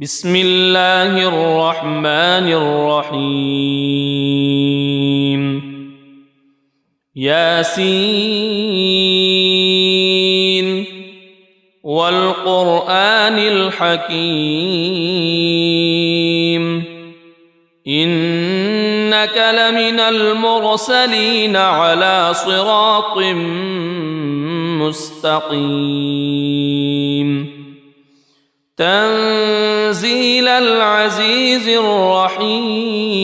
بسم الله الرحمن الرحيم ياسين والقرآن الحكيم إنك لمن المرسلين على صراط مستقيم تنزيل العزيز الرحيم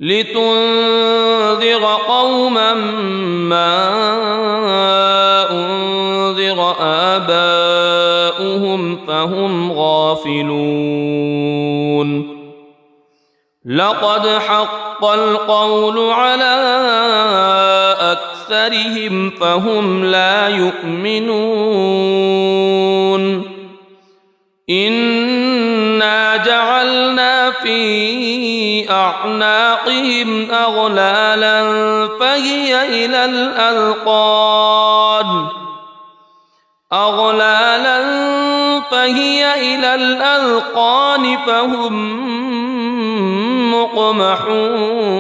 لتنذر قوما ما أنذر آباؤهم فهم غافلون لقد حق القول على أكثرهم فهم لا يؤمنون إنا جعلنا في أعناقهم أغلالا فهي إلى الأذقان فهم مقمحون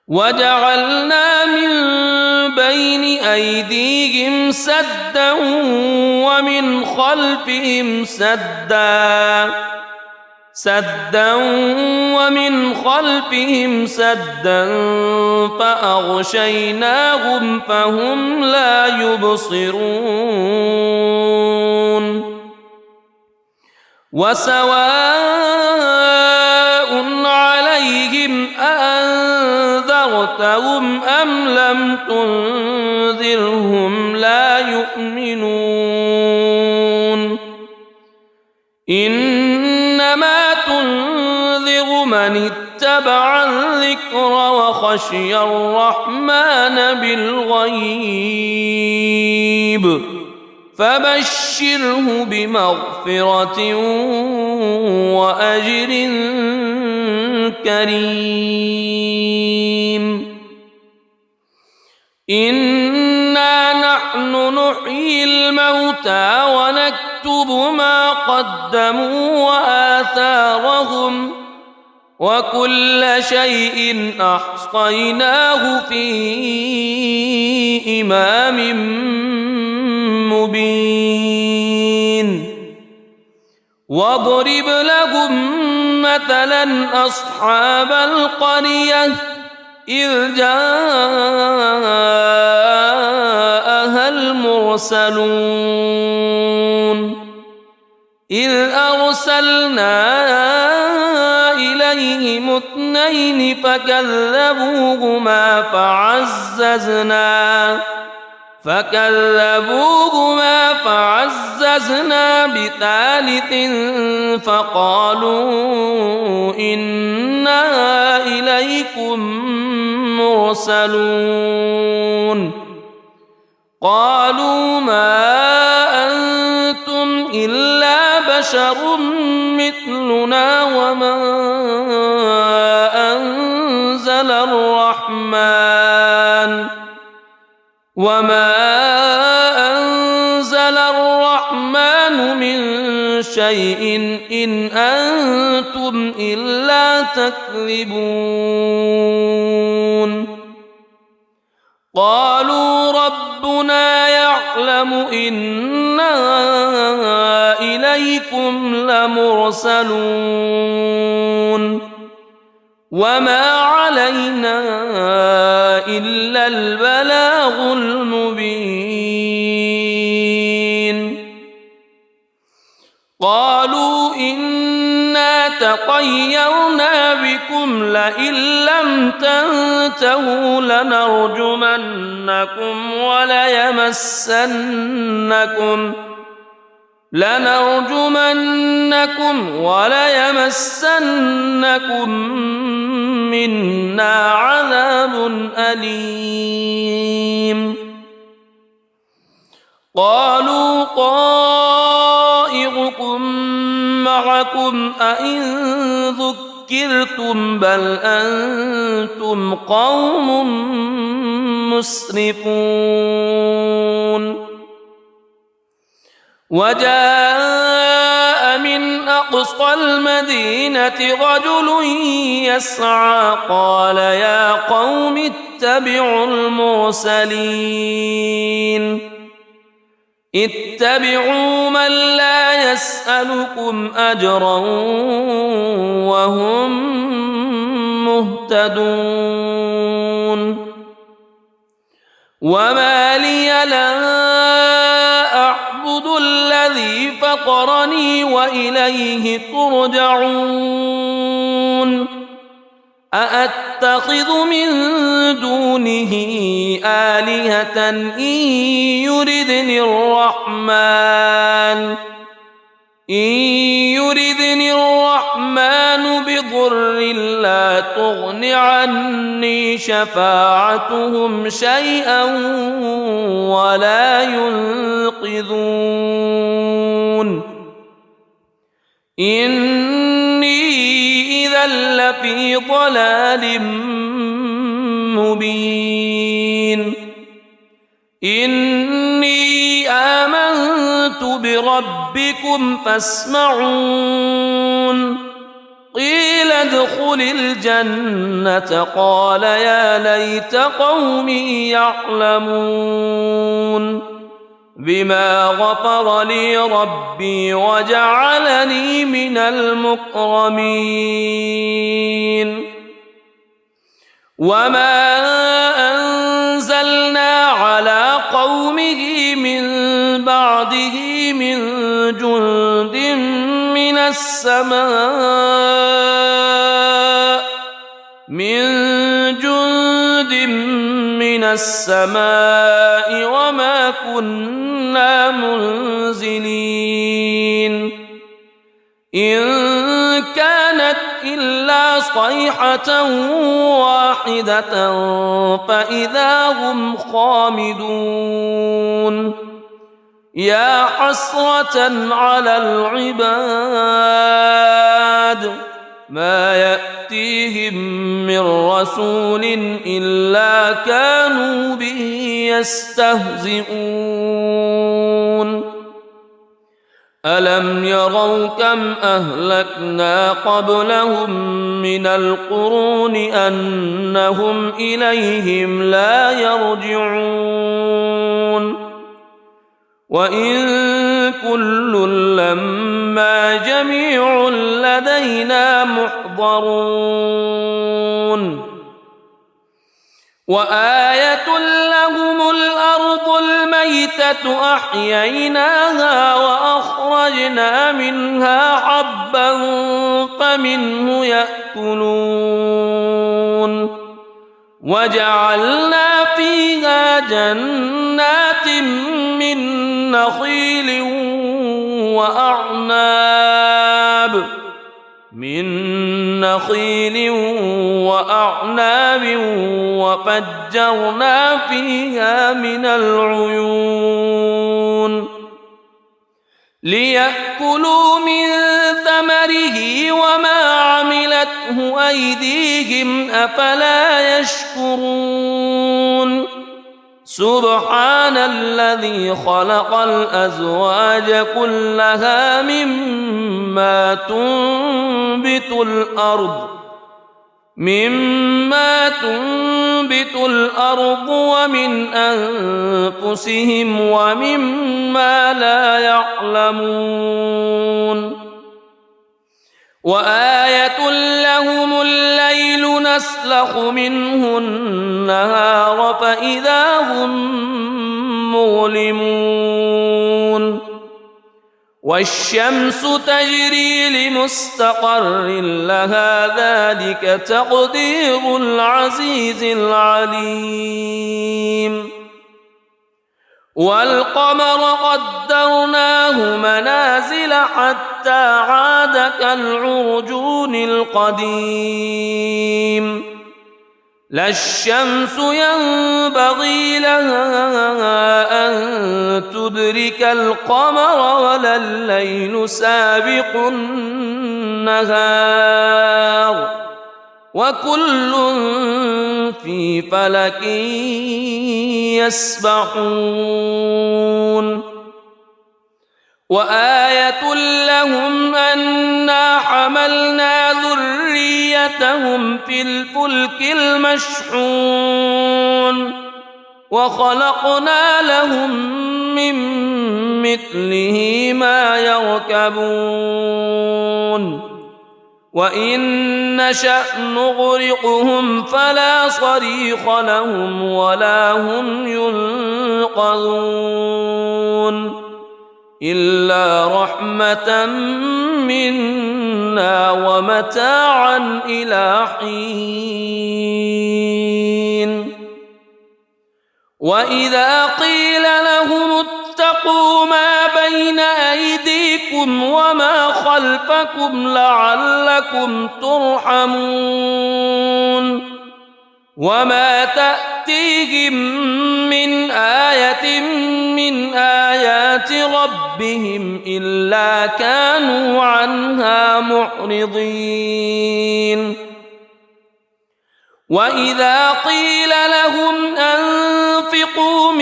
وجعلنا من بين أيديهم سدا ومن خلفهم سدا فأغشيناهم فهم لا يبصرون وسواء عليهم أأنذرتهم أم لم تنذرهم لا يؤمنون إنما تنذر من اتبع الذكر وخشي الرحمن بالغيب فبشره بمغفرة وأجر كريم إنا نحن نحيي الموتى ونكتب ما قدموا وآثارهم وكل شيء أحصيناه في إمام مبين واضرب لهم مثلا أصحاب القرية إذ جاءها المرسلون إذ أرسلنا إليهم اثنين فكذبوهما فعززنا بثالث فقالوا إنا إليكم مرسلون قالوا ما أنتم إلا بشر مثلنا وما أنزل الرحمن من شيء إن أنتم إلا تكذبون قالوا ربنا يعلم إنا إليكم لمرسلون وما علينا إلا البلاغ المبين قالوا إنا تطيرنا بكم لئن لم تنتهوا لنرجمنكم وليمسنكم منا عذاب أليم قالوا طائركم معكم أئن ذكرتم بل أنتم قوم مسرفون وجاء من أقصى المدينة رجل يسعى قال يا قوم اتبعوا المرسلين اتبعوا من لا يسألكم أجرا وهم مهتدون وما لي لا أعبد الذي فطرني وإليه ترجعون أأتخذ من دونه آلهة إن يردني الرحمن بضر لا تغن عني شفاعتهم شيئا ولا ينقذون إني إذا لفي ضلال مبين إني آمنت بربكم فاسمعون قيل ادخل الجنة قال يا ليت قومي يعلمون بما غفر لي ربي وجعلني من المكرمين وما أنزلنا على قومه من بعده من جند من السماء وما كنا منزلين إن كانت إلا صيحة واحدة فإذا هم خامدون يا حسرة على العباد ما يأتيهم من رسول إلا كانوا به يستهزئون ألم يروا كم أهلكنا قبلهم من القرون أنهم إليهم لا يرجعون وإن كل لما جميع لدينا محضرون وآية لهم الأرض الميتة أحييناها وأخرجنا منها حبا فمنه يأكلون وجعلنا فيها جنات من نخيل وأعناب وفجرنا فيها من العيون ليأكلوا من ثمره وما عملته أيديهم أفلا يشكرون سبحان الذي خلق الأزواج كلها مما تنبت الأرض ومن أنفسهم ومما لا يعلمون وآية لهم الليل نسلخ منه النهار فإذا هم مظلمون والشمس تجري لمستقر لها ذلك تقدير العزيز العليم والقمر قدرناه منازل حتى عاد كالعرجون القديم لا الشمس ينبغي لها أن تدرك القمر ولا الليل سابق النهار وكل في فلك يسبحون وآية لهم أنا حملنا ذريتهم في الفلك المشحون وخلقنا لهم من مثله ما يركبون وإن نشأ نغرقهم فلا صريخ لهم ولا هم ينقذون إلا رحمة منا ومتاعا إلى حين وإذا قيل لهم اتقوا ما بين أيديكم وما خلفكم لعلكم ترحمون وما تأتيهم من آية من آيات ربهم إلا كانوا عنها معرضين وإذا قيل لهم أنفقوا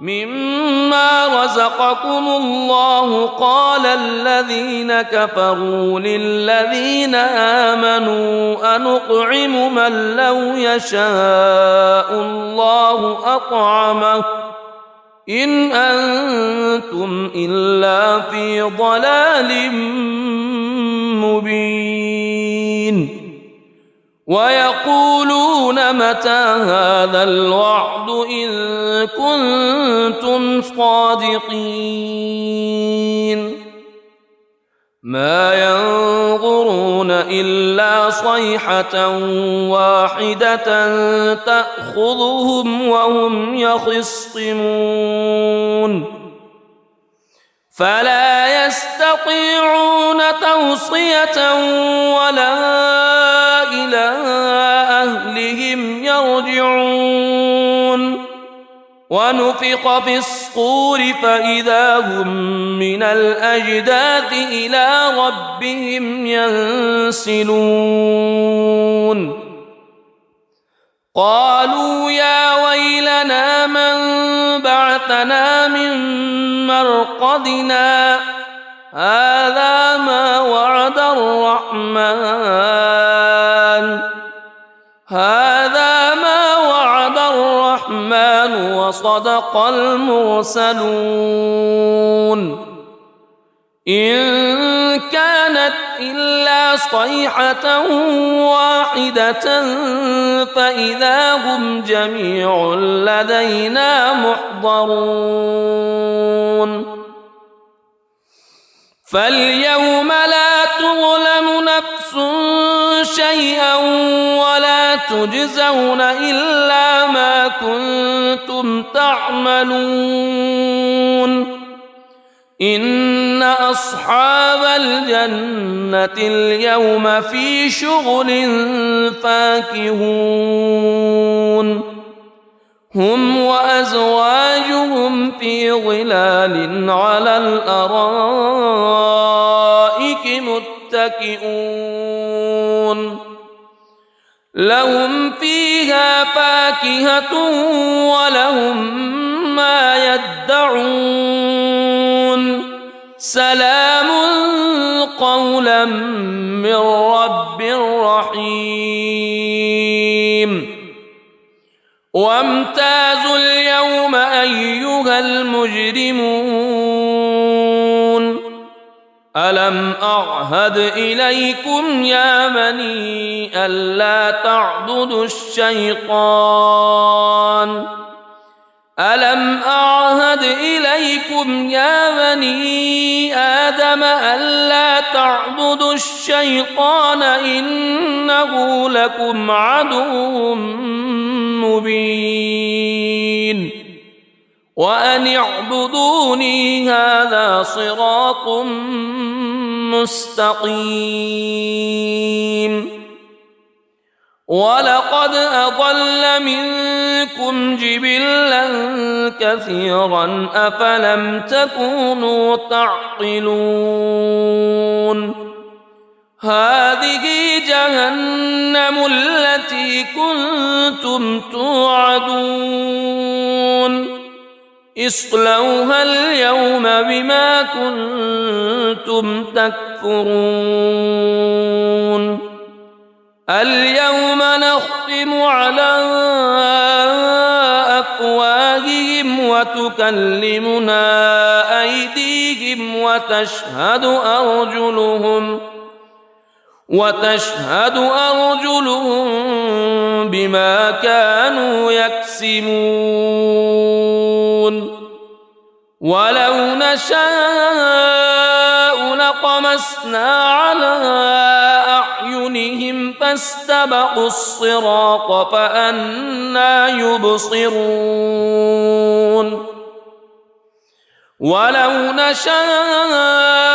مما رزقكم الله قال الذين كفروا للذين آمنوا أنطعم من لو يشاء الله أطعمه إن أنتم إلا في ضلال مبين ويقولون متى هذا الوعد إن كنتم صادقين ما ينظرون إلا صيحة واحدة تأخذهم وهم يخصمون فلا يستطيعون توصية ولا إلى أهلهم يرجعون ونفخ في الصور فإذا هم من الأجداث إلى ربهم ينسلون قالوا يا ويلنا من بعثنا من مرقدنا هذا ما وعد الرحمن وصدق المرسلون إن كانت إلا صيحة واحدة فإذا هم جميع لدينا محضرون فاليوم لا تظلم نفس شيئا ولا تجزون إلا ما كنتم تعملون إن أصحاب الجنة اليوم في شغل فاكهون هم وأزواجهم في ظلال على الأرائك متكئون لهم فيها فاكهة ولهم ما يدعون سلام قولا من رب رحيم وامتازوا اليوم أيها المجرمون ألم أعهد إليكم يا بني ألا تعبدوا الشيطان ألم أعهد إليكم يا بني آدم ألا تعبدوا الشيطان إنه لكم عدو مبين وأن اعبدوني هذا صراط مستقيم ولقد أضل منكم جبلا كثيرا أفلم تكونوا تعقلون هذه جهنم التي كنتم توعدون اصلوها اليوم بما كنتم تكفرون اليوم نختم على أفواههم وتكلمنا أيديهم وتشهد أرجلهم بما كانوا يكسبون ولو نشاء لطمسنا على أعينهم فاستبقوا الصراط فأنى يبصرون ولو نشاء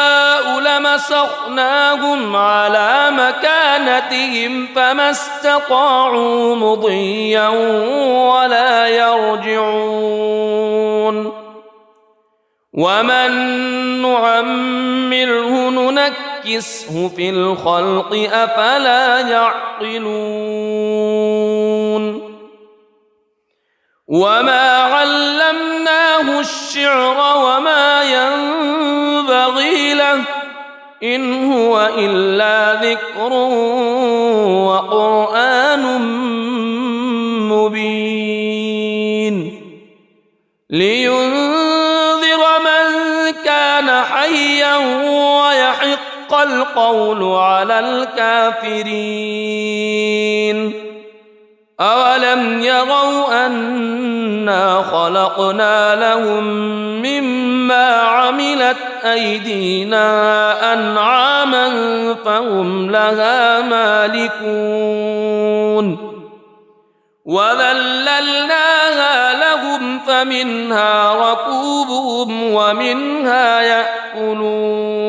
لمسخناهم على مكانتهم فما استطاعوا مضيا ولا يرجعون ومن نعمره ننكسه في الخلق أفلا يعقلون وما علمناه الشعر وما ينبغي له إن هو إلا ذكر وقرآن مبين لينذر من كان حيا ويحق القول على الكافرين أولم يروا أنا خلقنا لهم مما عملت أيدينا أنعاما فهم لها مالكون وذللناها لهم فمنها ركوبهم ومنها يأكلون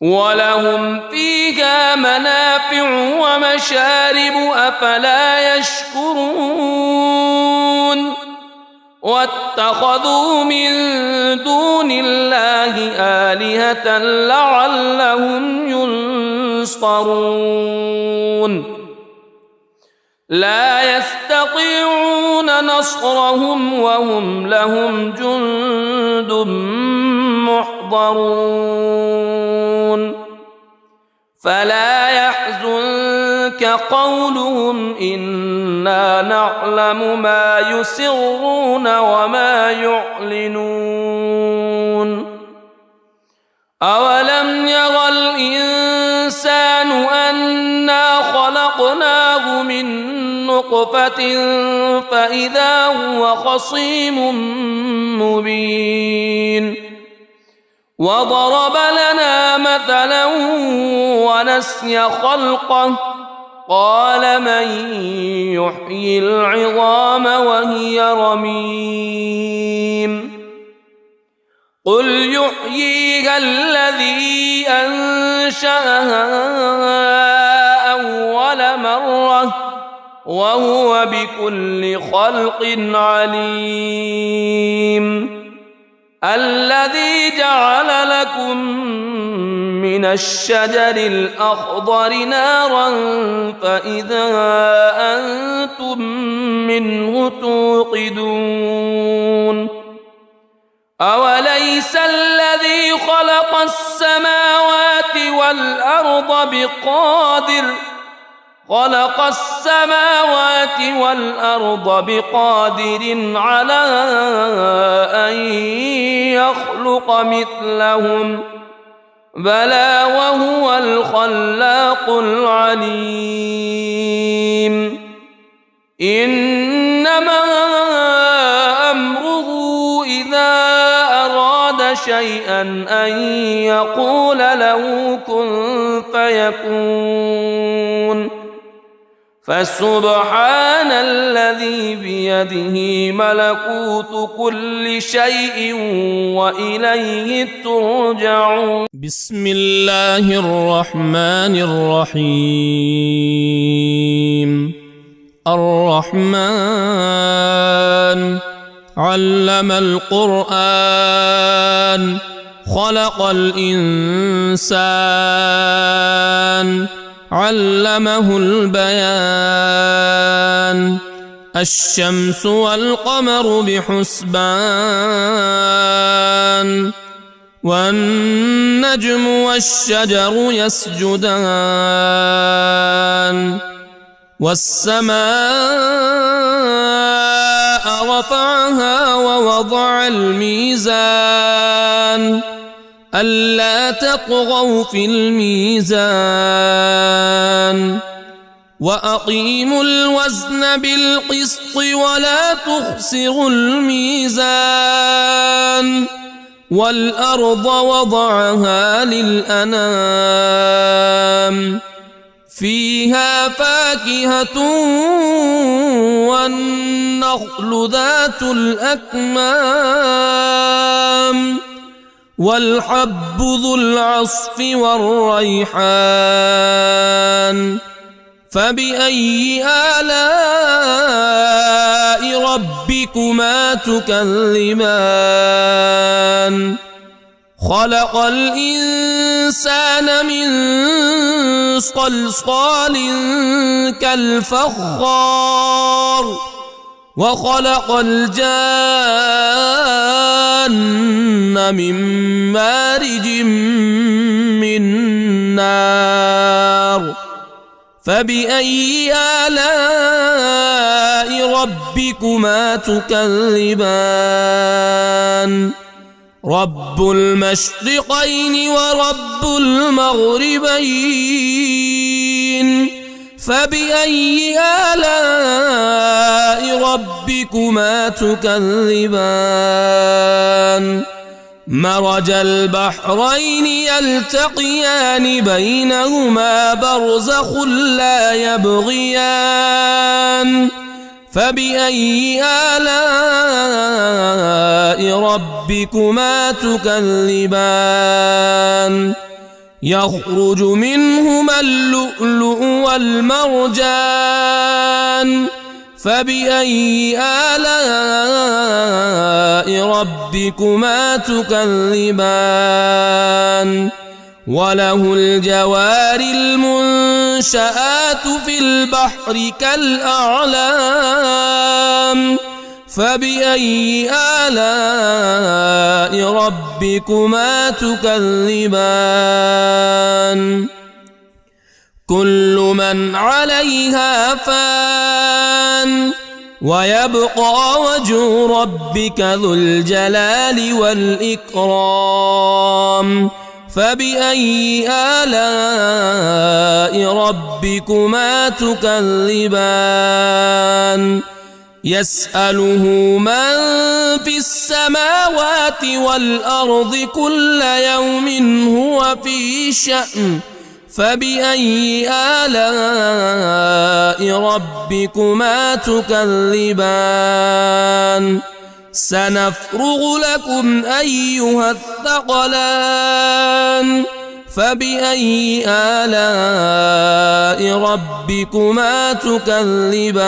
ولهم فيها منافع ومشارب أفلا يشكرون واتخذوا من دون الله آلهة لعلهم ينصرون لا يستطيعون نصرهم وهم لهم جند محضرون فلا يحزنك قولهم إنا نعلم ما يسرون وما يعلنون أولم ير الإنسان أنا خلقناه من نطفة فإذا هو خصيم مبين وضرب لنا مثلا ونسي خلقه قال من يحيي العظام وهي رميم قل يحييها الذي أنشأها أول مرة وهو بكل خلق عليم الذي جعل لكم من الشجر الأخضر نارا فإذا أنتم منه توقدون أوليس الذي خلق السماوات والأرض بقادر على أن يخلق مثلهم بلى وهو الخلاق العليم إنما أمره إذا أراد شيئا أن يقول له كن فيكون فسبحان الذي بيده ملكوت كل شيء وإليه ترجعون بسم الله الرحمن الرحيم الرحمن علم القرآن خلق الإنسان علمه البيان الشمس والقمر بحسبان والنجم والشجر يسجدان والسماء رفعها ووضع الميزان ألا تطغوا في الميزان وأقيموا الوزن بالقسط ولا تخسروا الميزان والأرض وضعها للأنام فيها فاكهة والنخل ذات الأكمام والحب ذو العصف والريحان فبأي آلاء ربكما تكذبان خلق الإنسان من صلصال كالفخار وخلق الجان من مارج من نار فبأي آلاء ربكما تكذبان رب المشرقين ورب المغربين فبأي آلاء ربكما تكذبان مرج البحرين يلتقيان بينهما برزخ لا يبغيان فبأي آلاء ربكما تكذبان يخرج منهما اللؤلؤ والمرجان فبأي آلاء ربكما تكذبان وله الجوار المنشآت في البحر كالأعلام فبأي آلاء ربكما تكذبان كل من عليها فان ويبقى وجه ربك ذو الجلال والإكرام فبأي آلاء ربكما تكذبان يسأله من في السماوات والأرض كل يوم هو في شأن فبأي آلاء ربكما تكذبان سنفرغ لكم أيها الثقلان فبأي آلاء ربكما تكذبان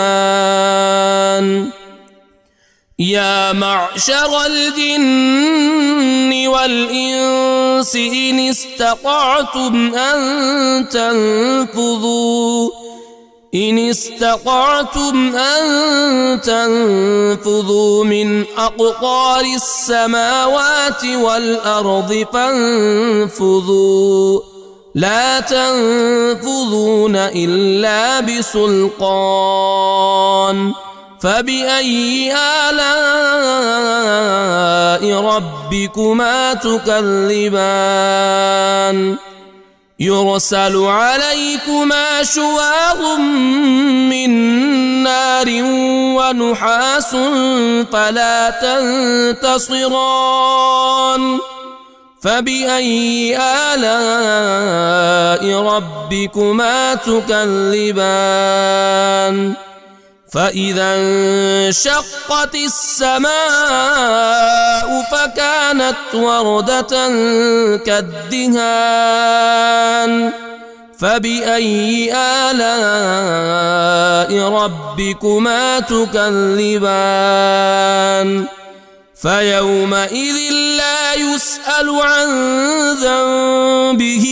يا معشر الجن والإنس إن استطعتم أن تنفذوا من أقطار السماوات والأرض فانفذوا لا تنفذون إلا بسلطان فبأي آلاء ربكما تكذبان يرسل عليكما شواظ من نار ونحاس فلا تنتصران فبأي آلاء ربكما تكذبان فإذا انشقت السماء فكانت وردة كالدهان فبأي آلاء ربكما تكذبان فيومئذ لا يسأل عن ذنبه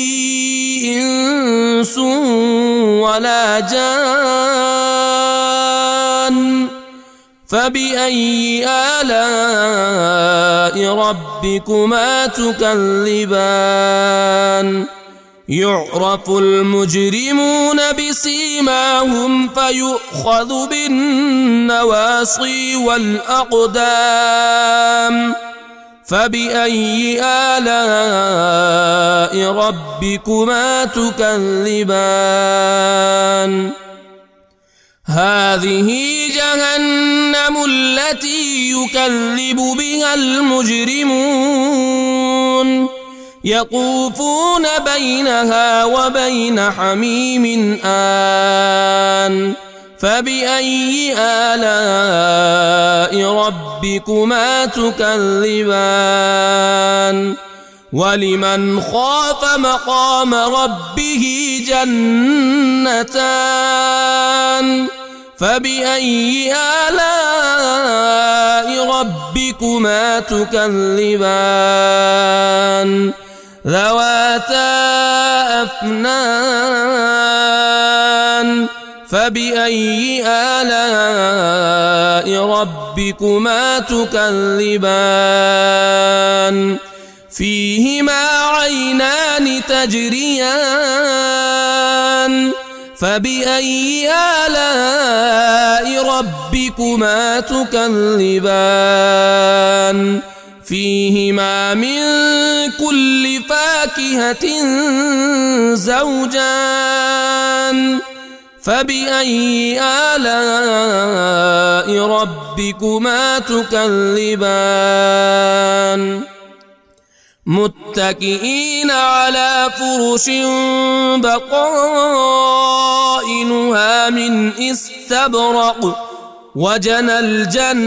إنس ولا جان فبأي آلاء ربكما تكذبان يعرف المجرمون بسيماهم فيؤخذ بالنواصي والأقدام فبأي آلاء ربكما تكذبان هذه جهنم التي يكذب بها المجرمون يطوفون بينها وبين حميم آن فبأي آلاء ربكما تكذبان ولمن خاف مقام ربه جنتان فبأي آلاء ربكما تكذبان ذواتا أفنان فبأي آلاء ربكما تكذبان فيهما عينان تجريان فبأي آلاء ربكما تكذبان فيهما من كل فاكهة زوجان فبأي آلاء ربكما تكذبان متكئين على فرش بطائنها من استبرق وجنى الجنتين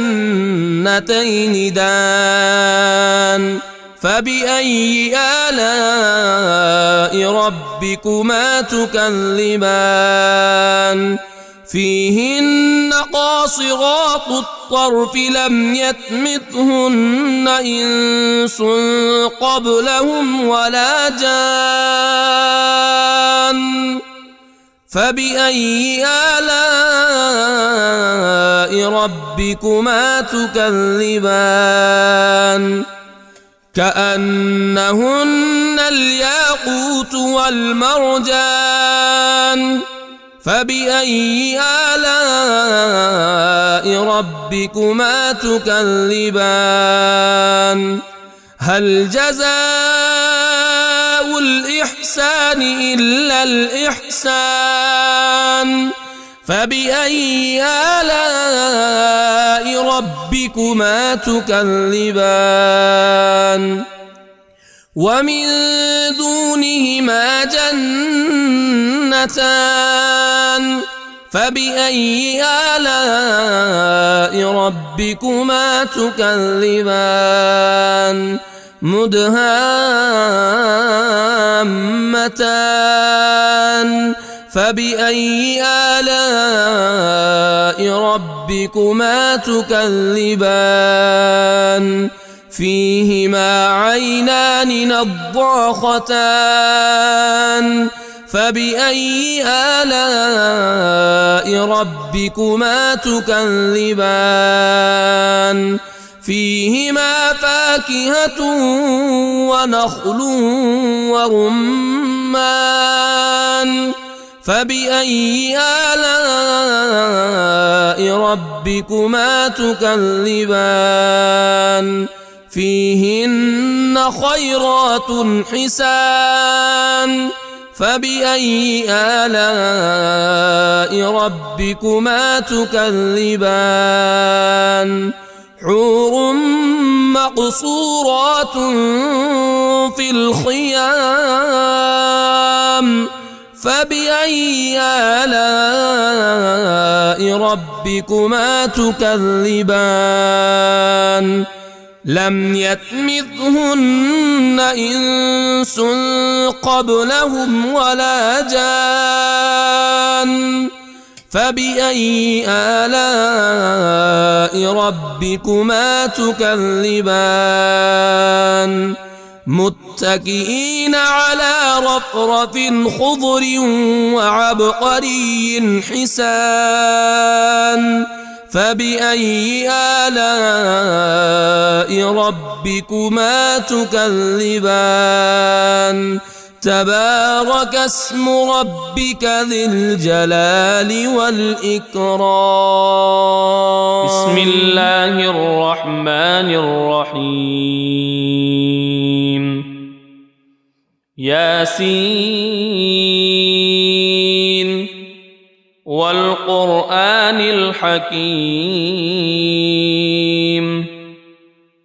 دان فبأي آلاء ربكما تكذبان فيهن قاصرات الطرف لم يطمثهن إنس قبلهم ولا جان فبأي آلاء ربكما تكذبان كأنهن الياقوت والمرجان فبأي آلاء ربكما تكذبان هل جزاء الإحسان إلا الإحسان فبأي آلاء ربكما تكذبان ومن دونهما جنتان فبأي آلاء ربكما تكذبان مدهامتان فبأي آلاء ربكما تكذبان فيهما عينان نضاختان فبأي آلاء ربكما تكذبان فيهما فاكهة ونخل ورمان فبأي آلاء ربكما تكذبان فيهن خيرات حسان فبأي آلاء ربكما تكذبان حور مقصورات في الخيام فبأي آلاء ربكما تكذبان لم يطمثهن إنس قبلهم ولا جان فبأي آلاء ربكما تكذبان متكئين على رفرف خضر وعبقري حسان فبأي آلاء ربكما تكذبان تبارك اسم ربك ذي الجلال والإكرام. بسم الله الرحمن الرحيم. ياسين والقرآن الحكيم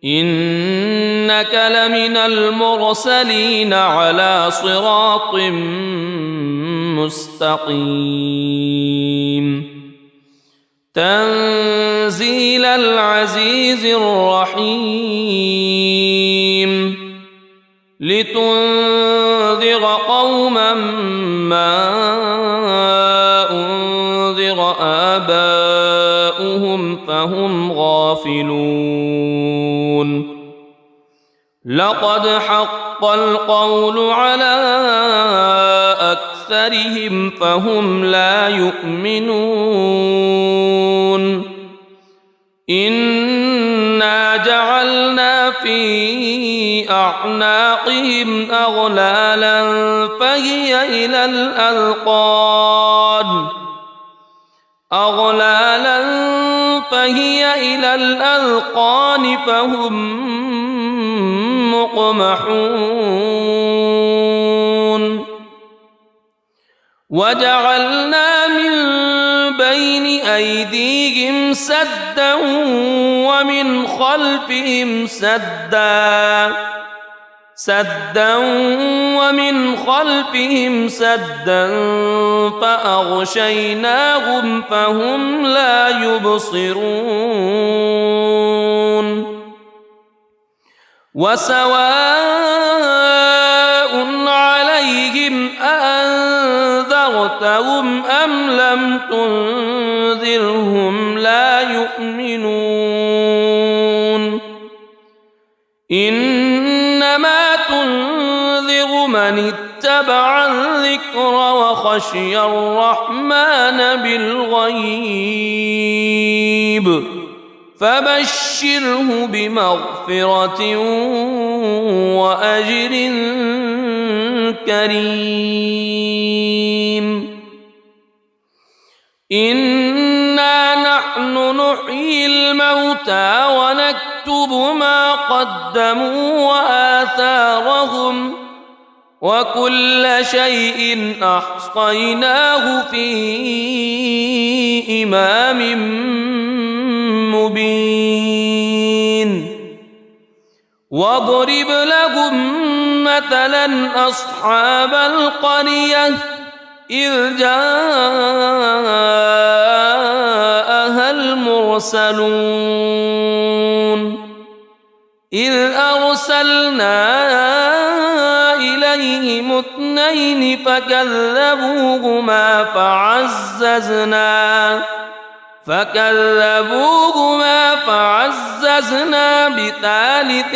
إنك لمن المرسلين على صراط مستقيم تنزيل العزيز الرحيم لتنذر قوما ما أنذر آباؤهم فهم غافلون لقد حق القول على أكثرهم فهم لا يؤمنون إنا جعلنا في أعناقهم أغلالا فهي إلى الأذقان فهم مقمحون وجعلنا من بين أيديهم سدا ومن خلفهم سدا فأغشيناهم فهم لا يبصرون وسواء عليهم أأنذرتهم أم لم تنذرهم لا يؤمنون إنما تنذر من اتبع الذكر وخشي الرحمن بالغيب فبشره بمغفرة وأجر كريم إنا نحن نحيي الموتى ونكتب ما قدموا وآثارهم وكل شيء أحصيناه في إمام مبين واضرب لهم مثلا أصحاب القرية إذ جاءها المرسلون إذ أرسلنا إليهم اثنين فكذبوهما فعززنا بثالث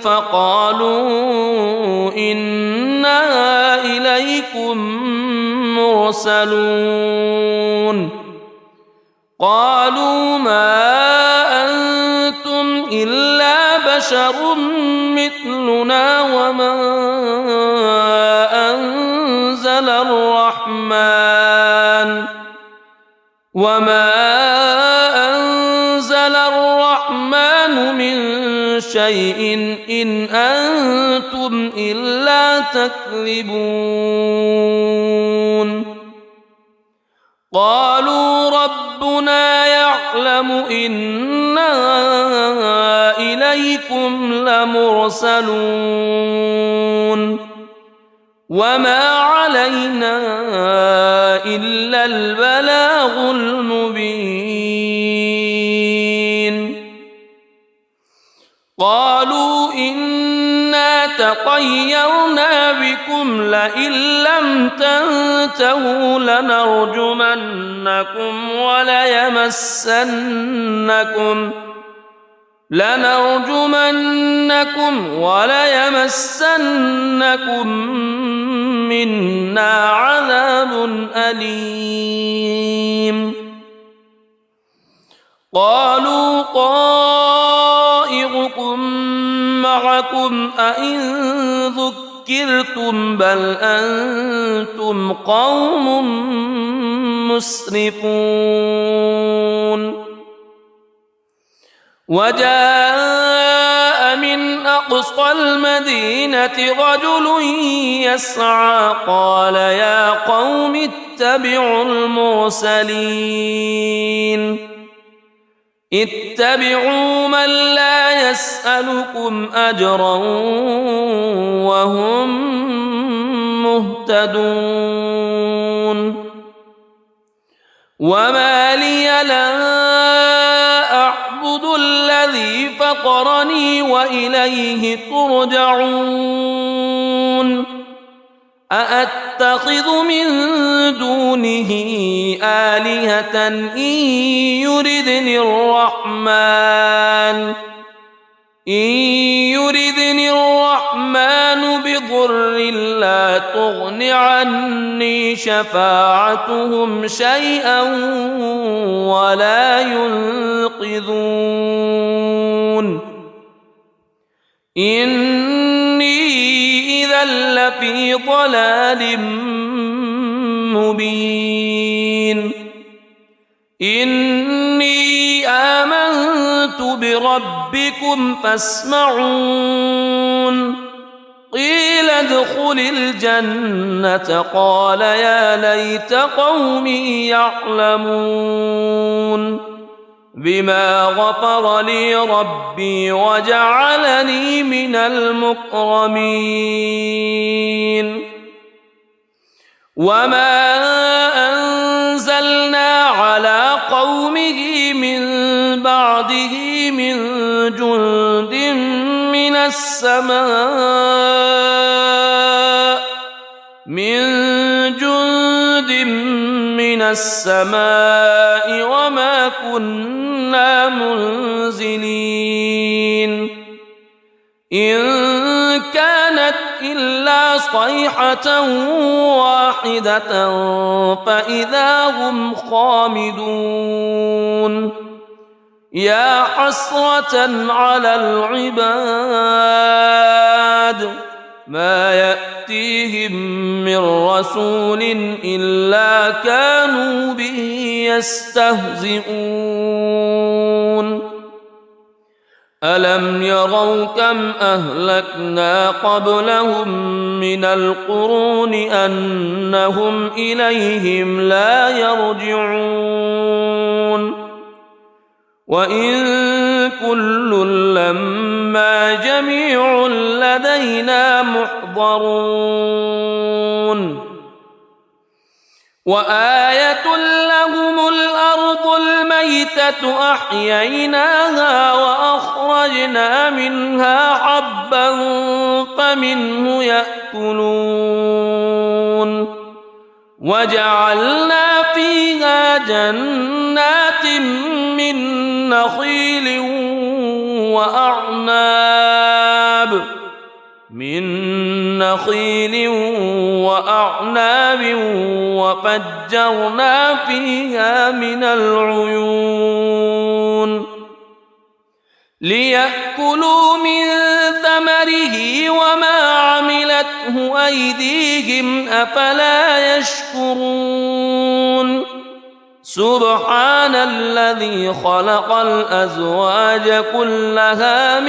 فقالوا إنا إليكم مرسلون قالوا ما أنتم إلا بشر مثلنا وما أنزل الرحمن من شيء إن أنتم إلا تكذبون قالوا ربنا يعلم إنا إليكم لمرسلون وما علينا إلا البلاغ المبين قالوا إنا تطيرنا بكم لئن لم تنتهوا لنرجمنكم وليمسنكم منا عذاب أليم قالوا طائركم معكم أئن ذكرتم بل أنتم قوم مسرفون وجاء من أقصى المدينة رجل يسعى قال يا قوم اتبعوا المرسلين اتبعوا من لا يسألكم أجرا وهم مهتدون وما لي لا أعبد الذي فطرني وإليه ترجعون أأتخذ من دونه آلهة إن يردني الرحمن بضر لا تغن عني شفاعتهم شيئا ولا ينقذون إني إذا لفي ضلال مبين إني آمنت بربكم فاسمعون قيل ادخل الجنة قال يا ليت قومي يعلمون بما غفر لي ربي وجعلني من المكرمين وما أنزلنا على قومه من بعده من جند من السماء وما كنا منزلين إن كانت إلا صيحة واحدة فإذا هم خامدون يا حسرة على العباد ما يأتيهم من رسول إلا كانوا به يستهزئون ألم يروا كم أهلكنا قبلهم من القرون أنهم إليهم لا يرجعون وإن كل لما جميع لدينا محضرون وآية لهم الأرض الميتة أحييناها وأخرجنا منها حبا فمنه يأكلون وجعلنا فيها جنات من نخيل وأعناب وفجرنا فيها من العيون ليأكلوا من ثمره وما عملته أيديهم أفلا يشكرون سبحان الذي خلق الأزواج كلها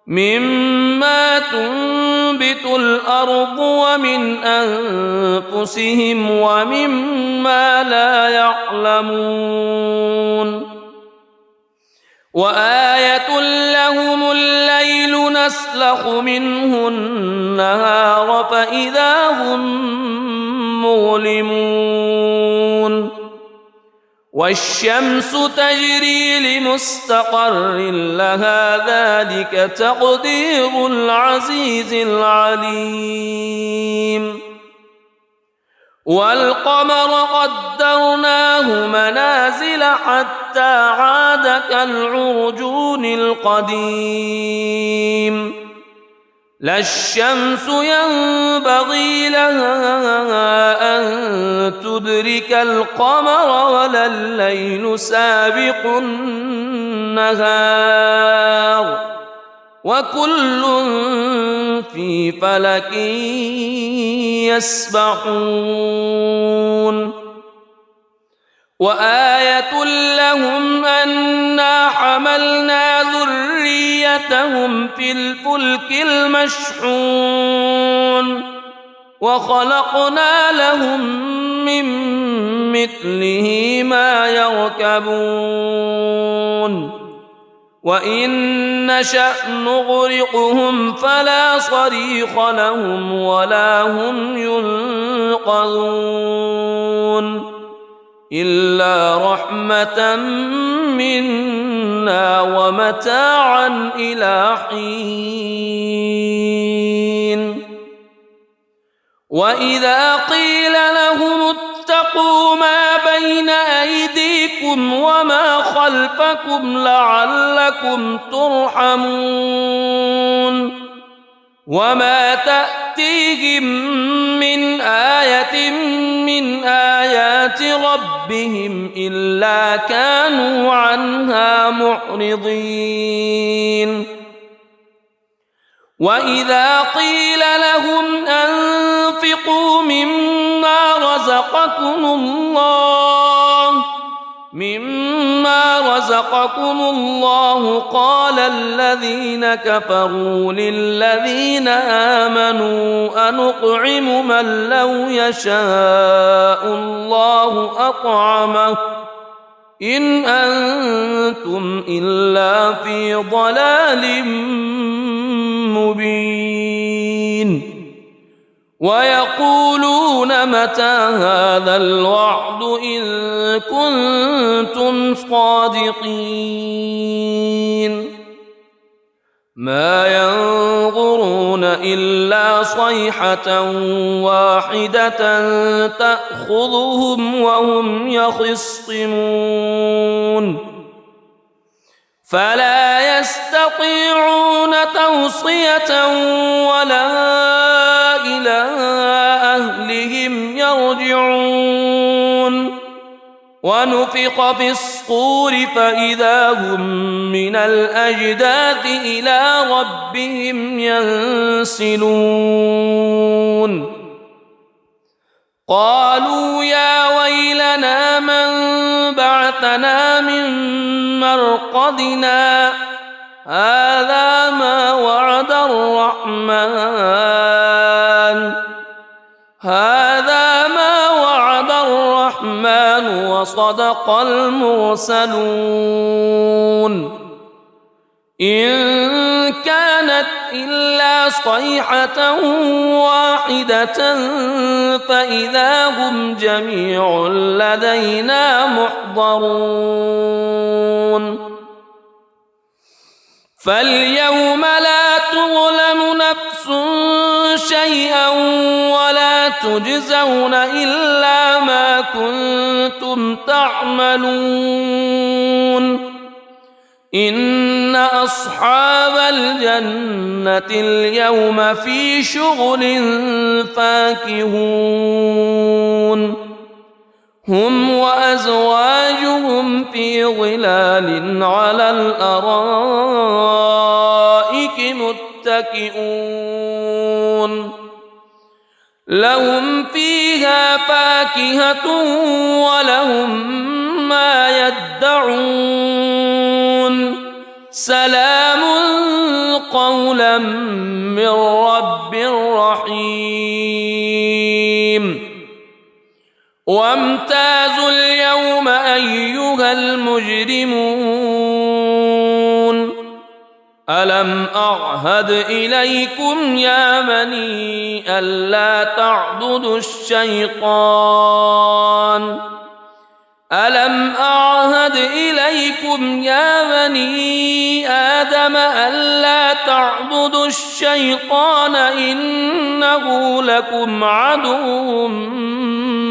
مما تنبت الأرض ومن أنفسهم ومما لا يعلمون وآية لهم الليل نسلخ منه النهار فإذا هم مظلمون والشمس تجري لمستقر لها ذلك تقدير العزيز العليم والقمر قدرناه منازل حتى عاد كالعرجون القديم لا الشمس ينبغي لها أن تدرك القمر ولا الليل سابق النهار وكل في فلك يسبحون وآية لهم أنا حملنا ذريتهم في الفلك المشحون وخلقنا لهم من مثله ما يركبون وإن نشأ نغرقهم فلا صريخ لهم ولا هم ينقذون إلا رحمة منا ومتاعا إلى حين وإذا قيل لهم اتقوا ما بين أيديكم وما خلفكم لعلكم ترحمون وما تأتيهم من آية من آيات ربهم إلا كانوا عنها معرضين وإذا قيل لهم أنفقوا مما رزقكم الله قال الذين كفروا للذين آمنوا أنطعم من لو يشاء الله أطعمه إن أنتم إلا في ضلال مبين ويقولون متى هذا الوعد إن كنتم صادقين ما ينظرون إلا صيحة واحدة تأخذهم وهم يخصمون فلا يستطيعون توصية ولا إلى أهلهم يرجعون ونفخ في الصور فإذا هم من الأجداث إلى ربهم ينسلون قالوا يا ويلنا من بعثنا من مرقدنا هذا ما وعد الرحمن وصدق المرسلون إن كانت إلا صيحة واحدة فإذا هم جميع لدينا محضرون فاليوم لا تظلم نفس شيئا ولا تجزون إلا ما كنتم تعملون إن أصحاب الجنة اليوم في شغل فاكهون هم وأزواجهم في ظلال على الأرائك متكئون لهم فيها فاكهة ولهم ما يدعون سلام قولا من رب رحيم وامتازوا اليوم أيها المجرمون ألم أعهد إليكم يا بني ألا تعبدوا الشيطان ألم أعهد إليكم يا بني آدم ألا تعبدوا الشيطان إنه لكم عدو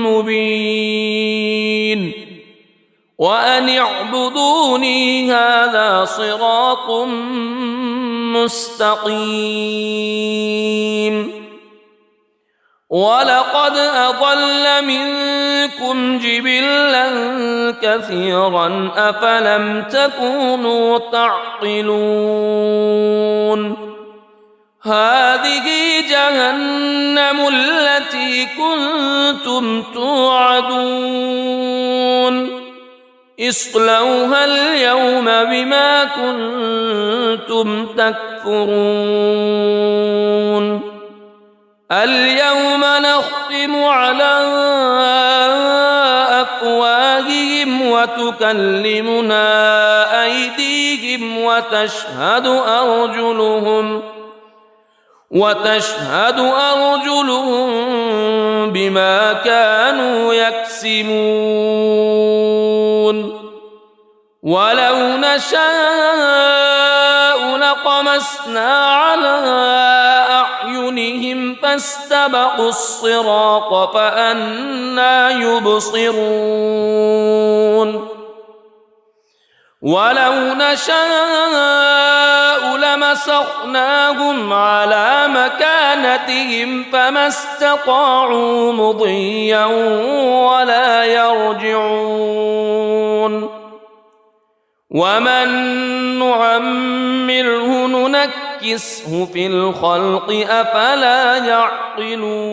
مبين وأن اعبدوني هذا صراط مستقيم ولقد أضل منكم جبلا كثيرا أفلم تكونوا تعقلون هذه جهنم التي كنتم توعدون اصلوها اليوم بما كنتم تكفرون اليوم نختم على أفواههم وتكلمنا أيديهم وتشهد أرجلهم بما كانوا يكسبون ولو نشاء لطمسنا على أعينهم فاستبقوا الصراط فأنى يبصرون ولو نشاء لمسخناهم على مكانتهم فما استطاعوا مضيا ولا يرجعون ومن نعمره ننكسه في الخلق أفلا يعقلون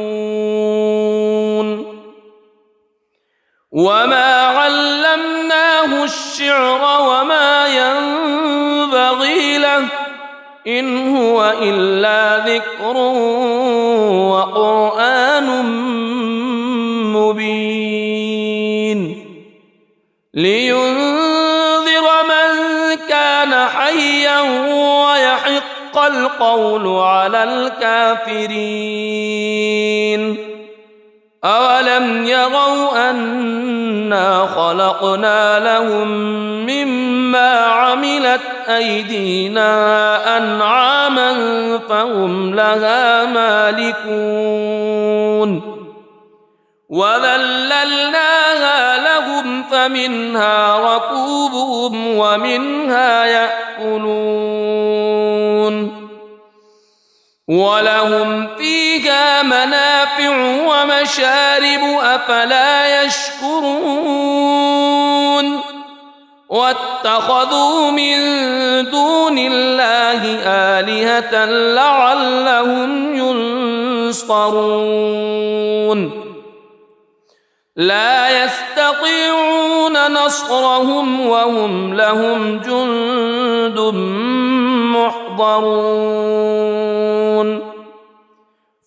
وما علمناه الشعر وما ينبغي له إن هو إلا ذكر وقرآن مبين لينذر من كان حيا ويحق القول على الكافرين أولم يروا أنا خلقنا لهم مما عملت أيدينا أنعاما فهم لها مالكون وذللناها لهم فمنها ركوبهم ومنها يأكلون ولهم فيها منافع ومشارب أفلا يشكرون واتخذوا من دون الله آلهة لعلهم ينصرون لا يستطيعون نصرهم وهم لهم جند محضرون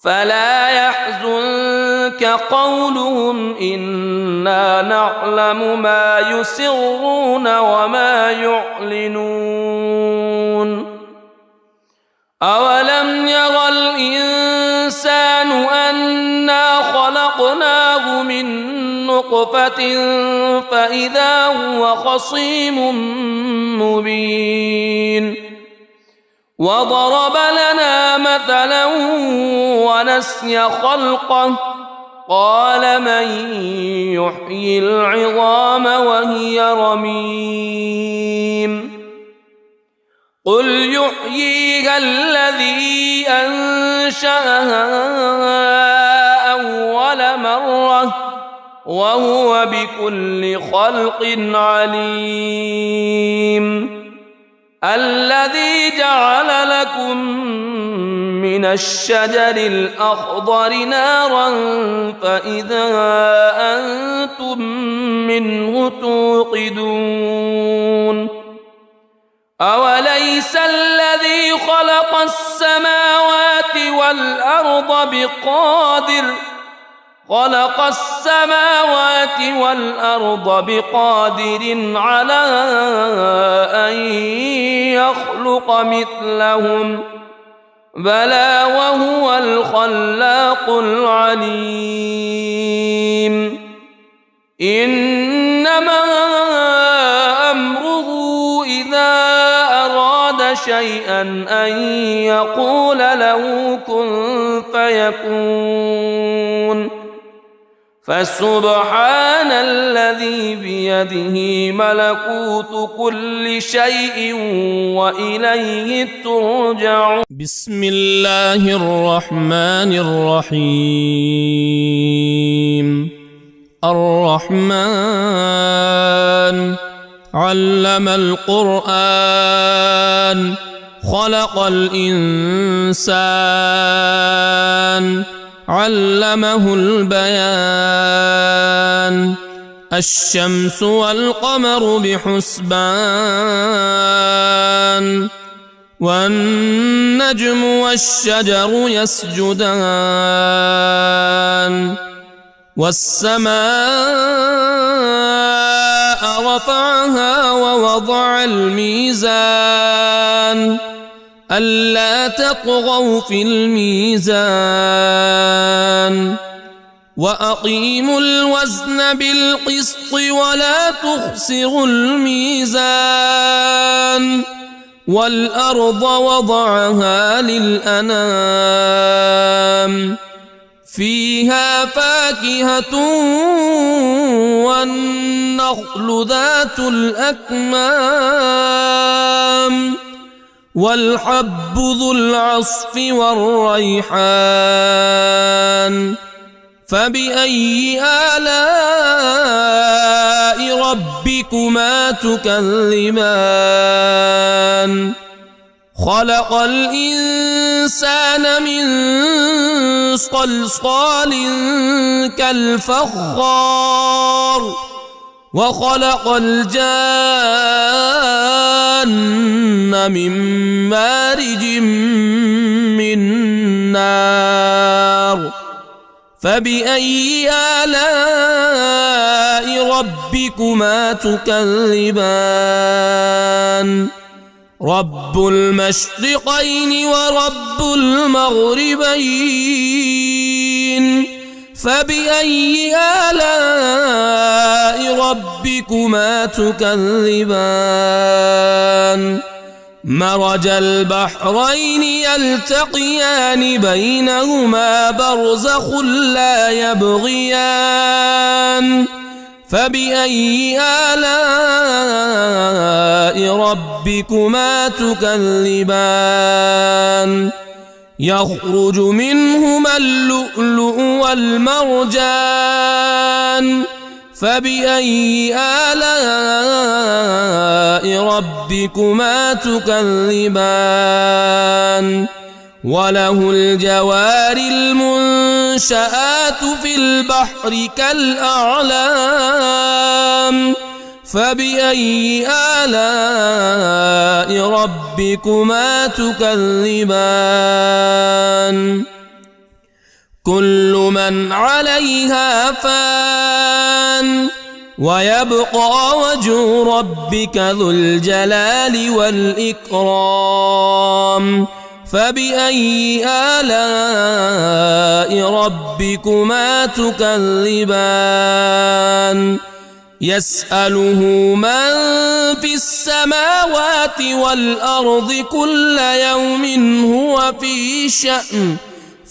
فلا يحزنك قولهم إنا نعلم ما يسرون وما يعلنون أولم ير الإنسان أنا خلقناه من نطفة فإذا هو خصيم مبين وضرب لنا مثلا ونسي خلقه قال من يحيي العظام وهي رميم قل يحييها الذي أنشأها أول مرة وهو بكل خلق عليم الذي جعل لكم من الشجر الأخضر نارا فإذا أنتم منه توقدون أوليس الذي خلق السماوات والأرض بقادر على أن يخلق مثلهم بلى وهو الخلاق العليم إنما أمره إذا أراد شيئا أن يقول له كن فيكون فسبحان الذي بيده ملكوت كل شيء وإليه ترجعون. بسم الله الرحمن الرحيم. الرحمن علم القرآن خلق الإنسان علمه البيان. الشمس والقمر بحسبان والنجم والشجر يسجدان. والسماء رفعها ووضع الميزان ألا تطغوا في الميزان وأقيموا الوزن بالقسط ولا تخسروا الميزان. والأرض وضعها للأنام فيها فاكهة والنخل ذات الأكمام والحب ذو العصف والريحان. فبأي آلاء ربكما تكذبان؟ خلق الإنسان من صلصال كالفخار وخلق الجان من مارج من نار. فبأي آلاء ربكما تكذبان؟ رب المشرقين ورب المغربين. فبأي آلاء ربكما تكذبان؟ مرج البحرين يلتقيان بينهما برزخ لا يبغيان. فبأي آلاء ربكما تكذبان؟ يخرج منهما اللؤلؤ والمرجان. فبأي آلاء ربكما تكذبان؟ وله الجوار المنشآت في البحر كالأعلام. فبأي آلاء ربكما تكذبان؟ كل من عليها فان ويبقى وجه ربك ذو الجلال والإكرام. فبأي آلاء ربكما تكذبان؟ يسأله من في السماوات والأرض كل يوم هو في شأن.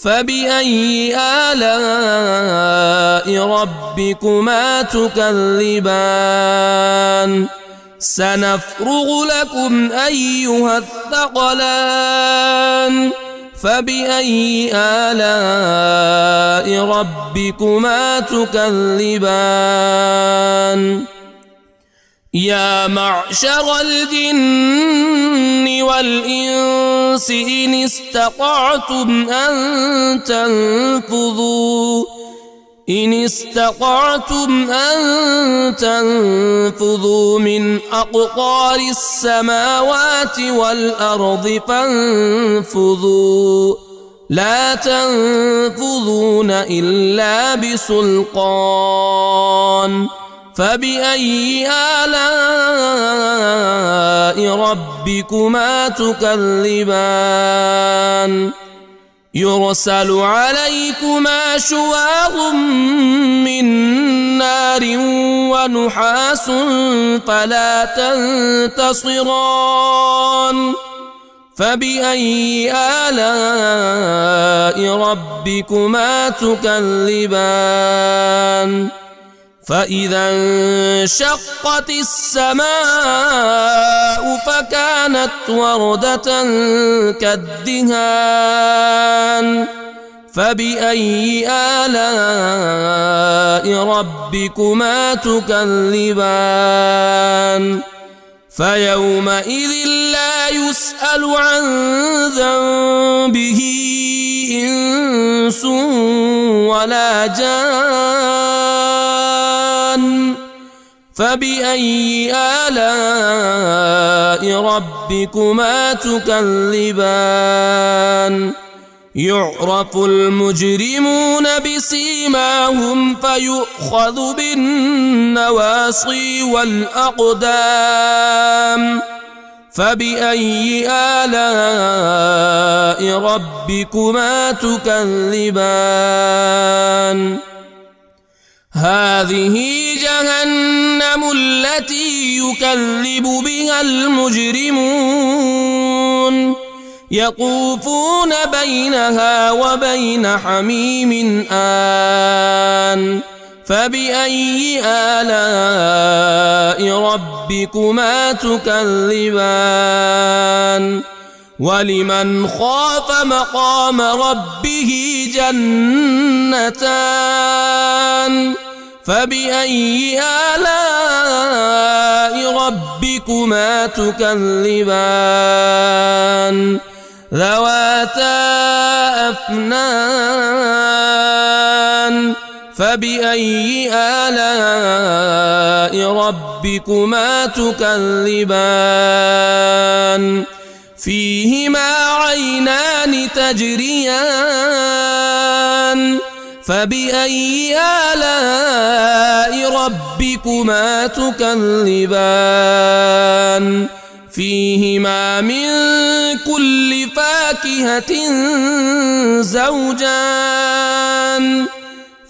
فبأي آلاء ربكما تكذبان؟ سنفرغ لكم أيها الثقلان. فبأي آلاء ربكما تكذبان؟ يا معشر الجن والإنس إن استطعتم أن تنفذوا من أقطار السماوات والأرض فانفذوا لا تنفذون إلا بسلطان. فبأي آلاء ربكما تكذبان؟ يرسل عليكما شواظ من نار ونحاس فلا تنتصران. فبأي آلاء ربكما تكذبان فإذا انشقت السماء فكانت وردة كالدهان فبأي آلاء ربكما تكذبان فيومئذ لا يسأل عن ذنبه إنس ولا جان فبأي آلاء ربكما تكذبان يعرف المجرمون بسيماهم فيؤخذ بالنواصي والأقدام فبأي آلاء ربكما تكذبان هذه جهنم التي يكذب بها المجرمون يطوفون بينها وبين حميم آن فبأي آلاء ربكما تكذبان ولمن خاف مقام ربه جنتان فبأي آلاء ربكما تكذبان ذواتا أفنان فبأي آلاء ربكما تكذبان فيهما عينان تجريان فبأي آلاء ربكما تكذبان فيهما من كل فاكهة زوجان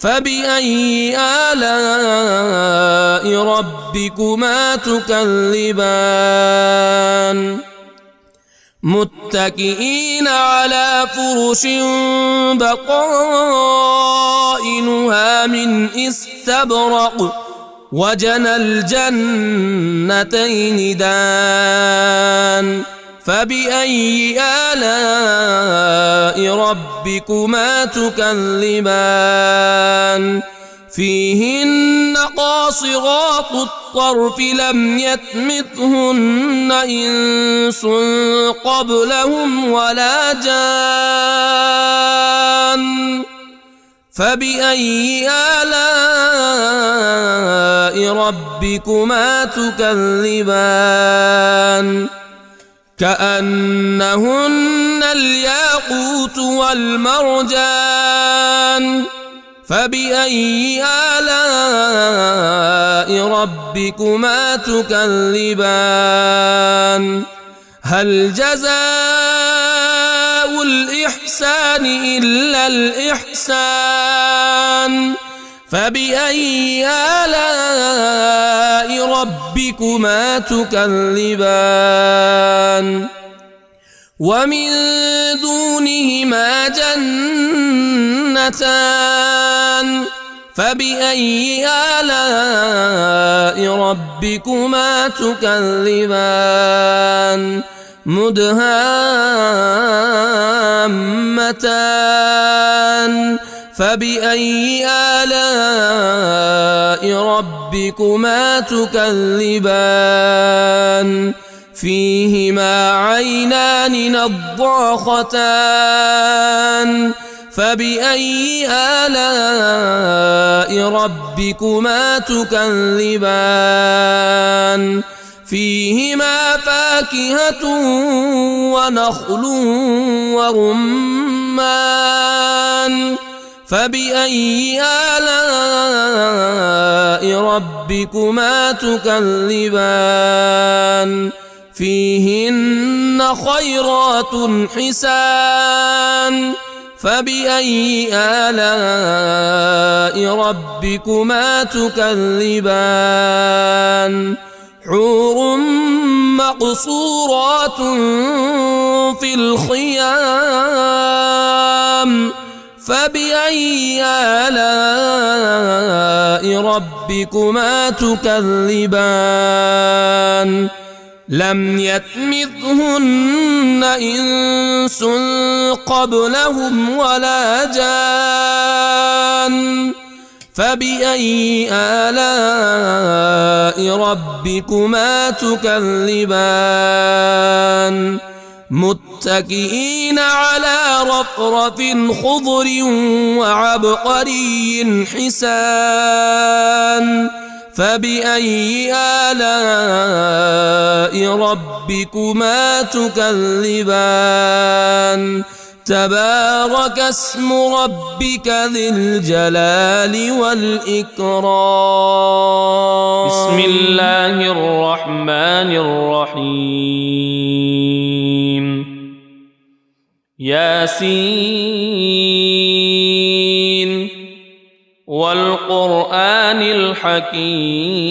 فبأي آلاء ربكما تكذبان متكئين على فرش بطائنها من استبرق وجنى الجنتين دان فبأي آلاء ربكما تكذبان فيهن قاصرات الطرف لم يطمثهن إنس قبلهم ولا جان فبأي آلاء ربكما تكذبان كأنهن الياقوت والمرجان فبأي آلاء ربكما تكذبان هل جزاء الإحسان إلا الإحسان فبأي آلاء ربكما تكذبان ومن دونهما جنتان فبأي آلاء ربكما تكذبان مدهامتان فبأي آلاء ربكما تكذبان فيهما عينان نضاختان فبأي آلاء ربكما تكذبان فيهما فاكهة ونخل ورمان فبأي آلاء ربكما تكذبان فيهن خيرات حسان فبأي آلاء ربكما تكذبان حور مقصورات في الخيام فبأي آلاء ربكما تكذبان لم يطمثهن إنس قبلهم ولا جان فبأي آلاء ربكما تكذبان متكئين على رفرف خضر وعبقري حسان فبأي آلاء ربكما تكذبان تبارك اسم ربك ذي الجلال والإكرام بسم الله الرحمن الرحيم ياسين والقرآن الحكيم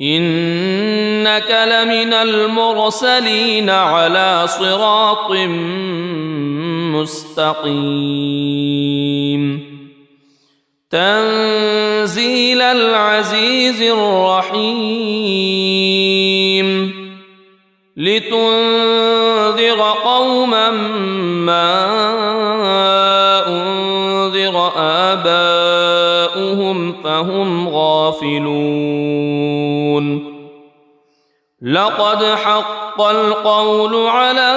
إنك لمن المرسلين على صراط مستقيم تنزيل العزيز الرحيم لتنذر قوما ما أنذر آباؤهم فهم غافلون لقد حق القول على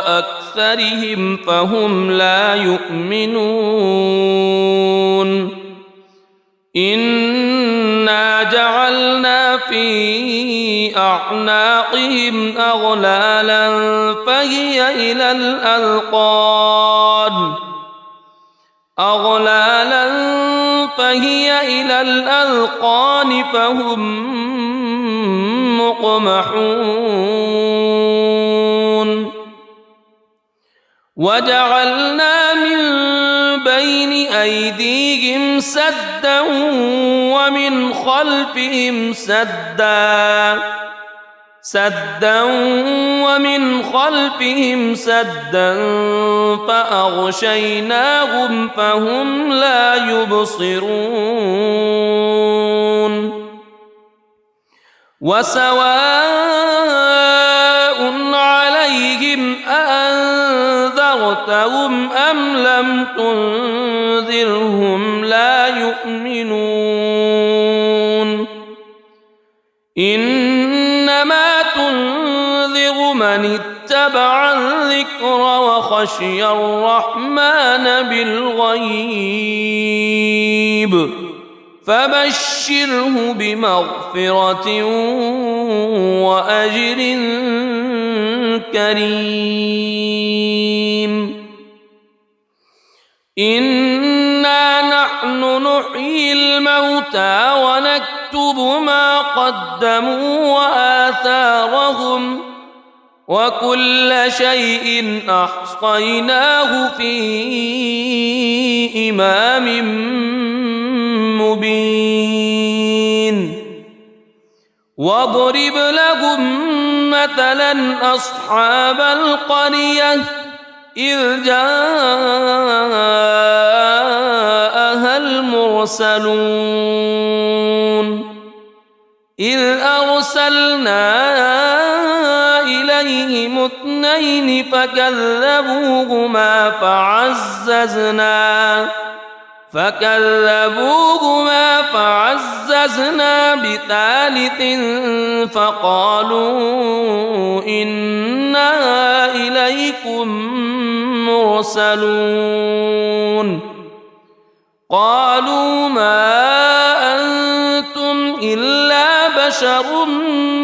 أكثرهم فهم لا يؤمنون إنا جعلنا في أعناقهم أغلالا فهي إلى الأذقان فهم مقمحون وجعلنا من بين أيديهم سدا ومن خلفهم سدا فأغشيناهم فهم لا يبصرون وسواء عليهم أأنذرتهم أم لم تنذرهم لا يؤمنون إنما تنذر من اتبع الذكر وخشي الرحمن بالغيب فبشره بمغفرة وأجر كريم إنا نحن نحيي الموتى ونكتب ما قدموا وآثارهم وكل شيء أحصيناه في إمام مبين واضرب لهم مثلا أصحاب القرية إذ جاءها المرسلون إذ أرسلنا إليهم اثنين فكذبوهما فعززنا بثالث فقالوا إنا إليكم مرسلون قالوا ما أنتم إلا بشر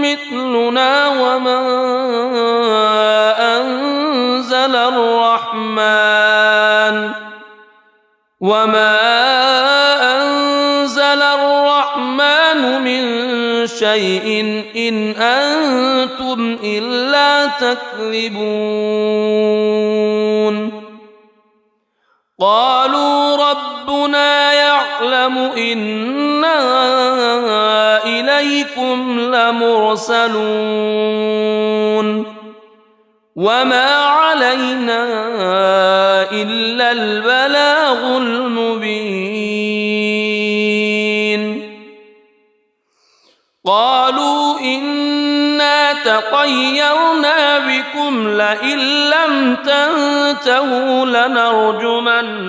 مثلنا وما أنزل الرحمن من شيء إن أنتم إلا تكذبون قالوا ربنا يعلم يعلم إنا إليكم لمرسلون وما علينا إلا البلاغ المبين قالوا إنا تطيرنا بكم لئن لم تنتهوا لنرجمنكم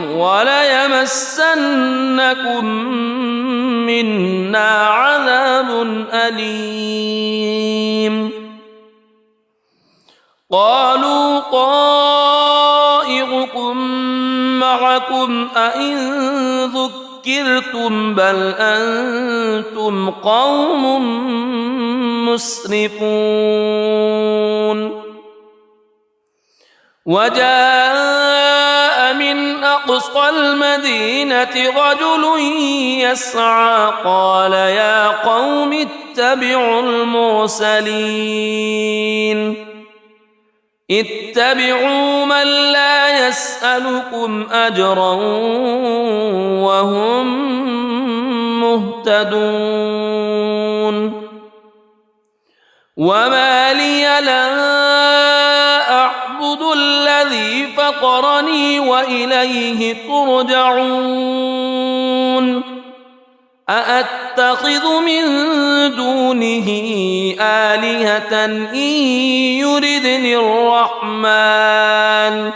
وليمسنكم منا عذاب أليم قالوا طائركم معكم أئن ذكرتم بل أنتم قوم مسرفون وجاء من أقصى المدينة رجل يسعى قال يا قوم اتبعوا اتبعوا من لا يسألكم أجرا وهم مهتدون وما لي لا أعبد الذي فطرني وإليه ترجعون أأتخذ من دونه آلهة إن يردني الرحمن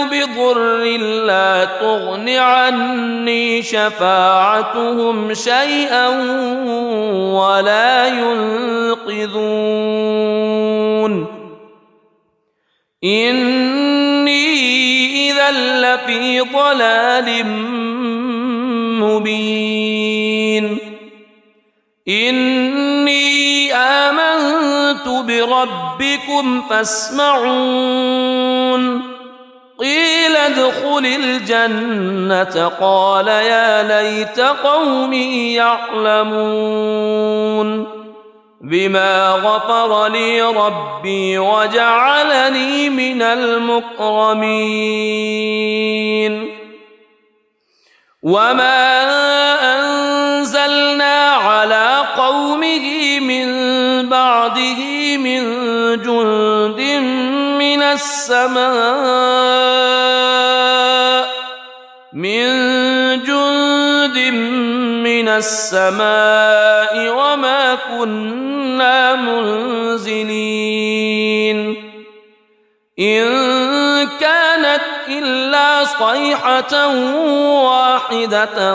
بضر لا تغن عني شفاعتهم شيئا ولا ينقذون إني إذا لفي ضلال مبين إني آمنت بربكم فاسمعون قيل ادخل الجنة قال يا ليت قومي يعلمون بما غفر لي ربي وجعلني من المكرمين وما أنزلنا على قومه من بعده من جند من السماء وما كنا منزلين إن كانت إلا صيحة واحدة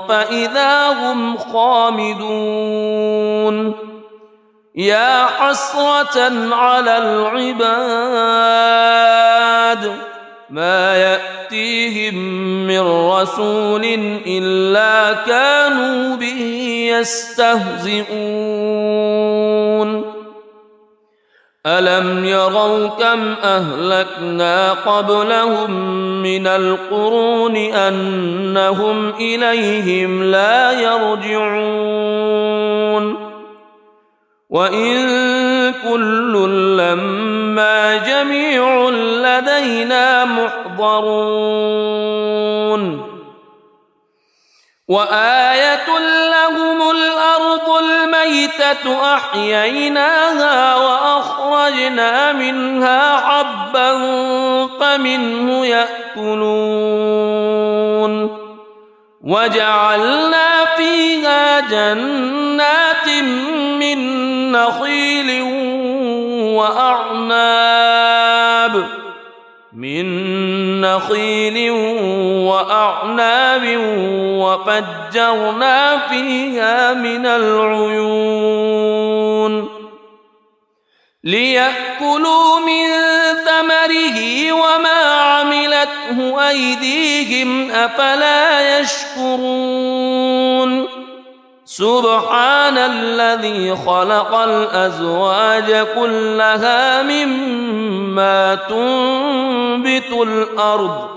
فإذا هم خامدون يا حسرة على العباد ما يأتيهم من رسول إلا كانوا به يستهزئون ألم يروا كم أهلكنا قبلهم من القرون أنهم إليهم لا يرجعون وإن كل لما جميع لدينا محضرون وآية لهم الأرض الميتة أحييناها وأخرجنا منها حبا فمنه يأكلون وجعلنا فيها جنات من نخيل وأعناب وفجرنا فيها من العيون ليأكلوا من ثمره وما عملته أيديهم أفلا يشكرون سبحان الذي خلق الأزواج كلها مما تنبت الأرض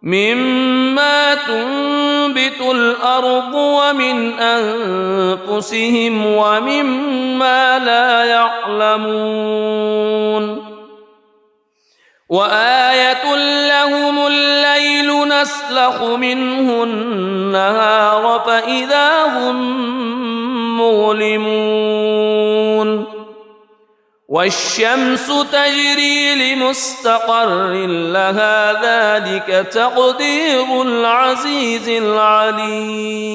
مما تنبت الأرض ومن أنفسهم ومما لا يعلمون وآية لهم الليل نسلخ منه النهار فإذا هم مظلمون والشمس تجري لمستقر لها ذلك تقدير العزيز العليم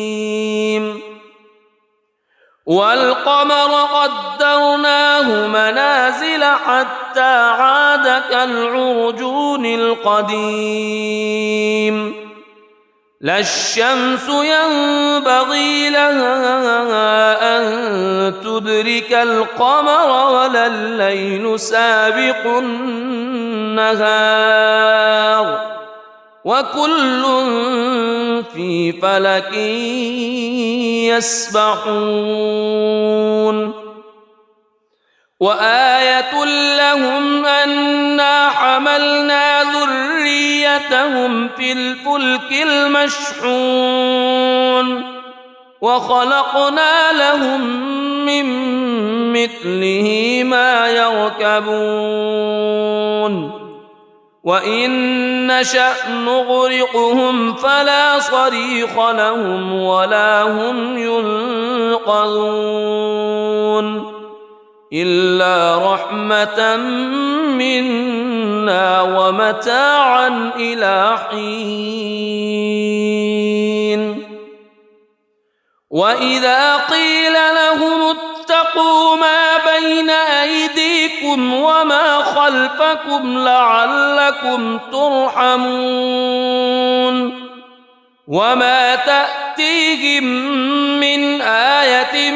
والقمر قدرناه منازل حتى عاد كالعرجون القديم لا الشمس ينبغي لها أن تدرك القمر ولا الليل سابق النهار وكل في فلك يسبحون وآية لهم أنا حملنا ذريتهم في الفلك المشحون وخلقنا لهم من مثله ما يركبون وإن نشأ نغرقهم فلا صريخ لهم ولا هم ينقذون إلا رحمة منا ومتاعا إلى حين وإذا قيل لهم اتقوا ما بين أيديكم وما خلفكم لعلكم ترحمون وما تأتيهم من آية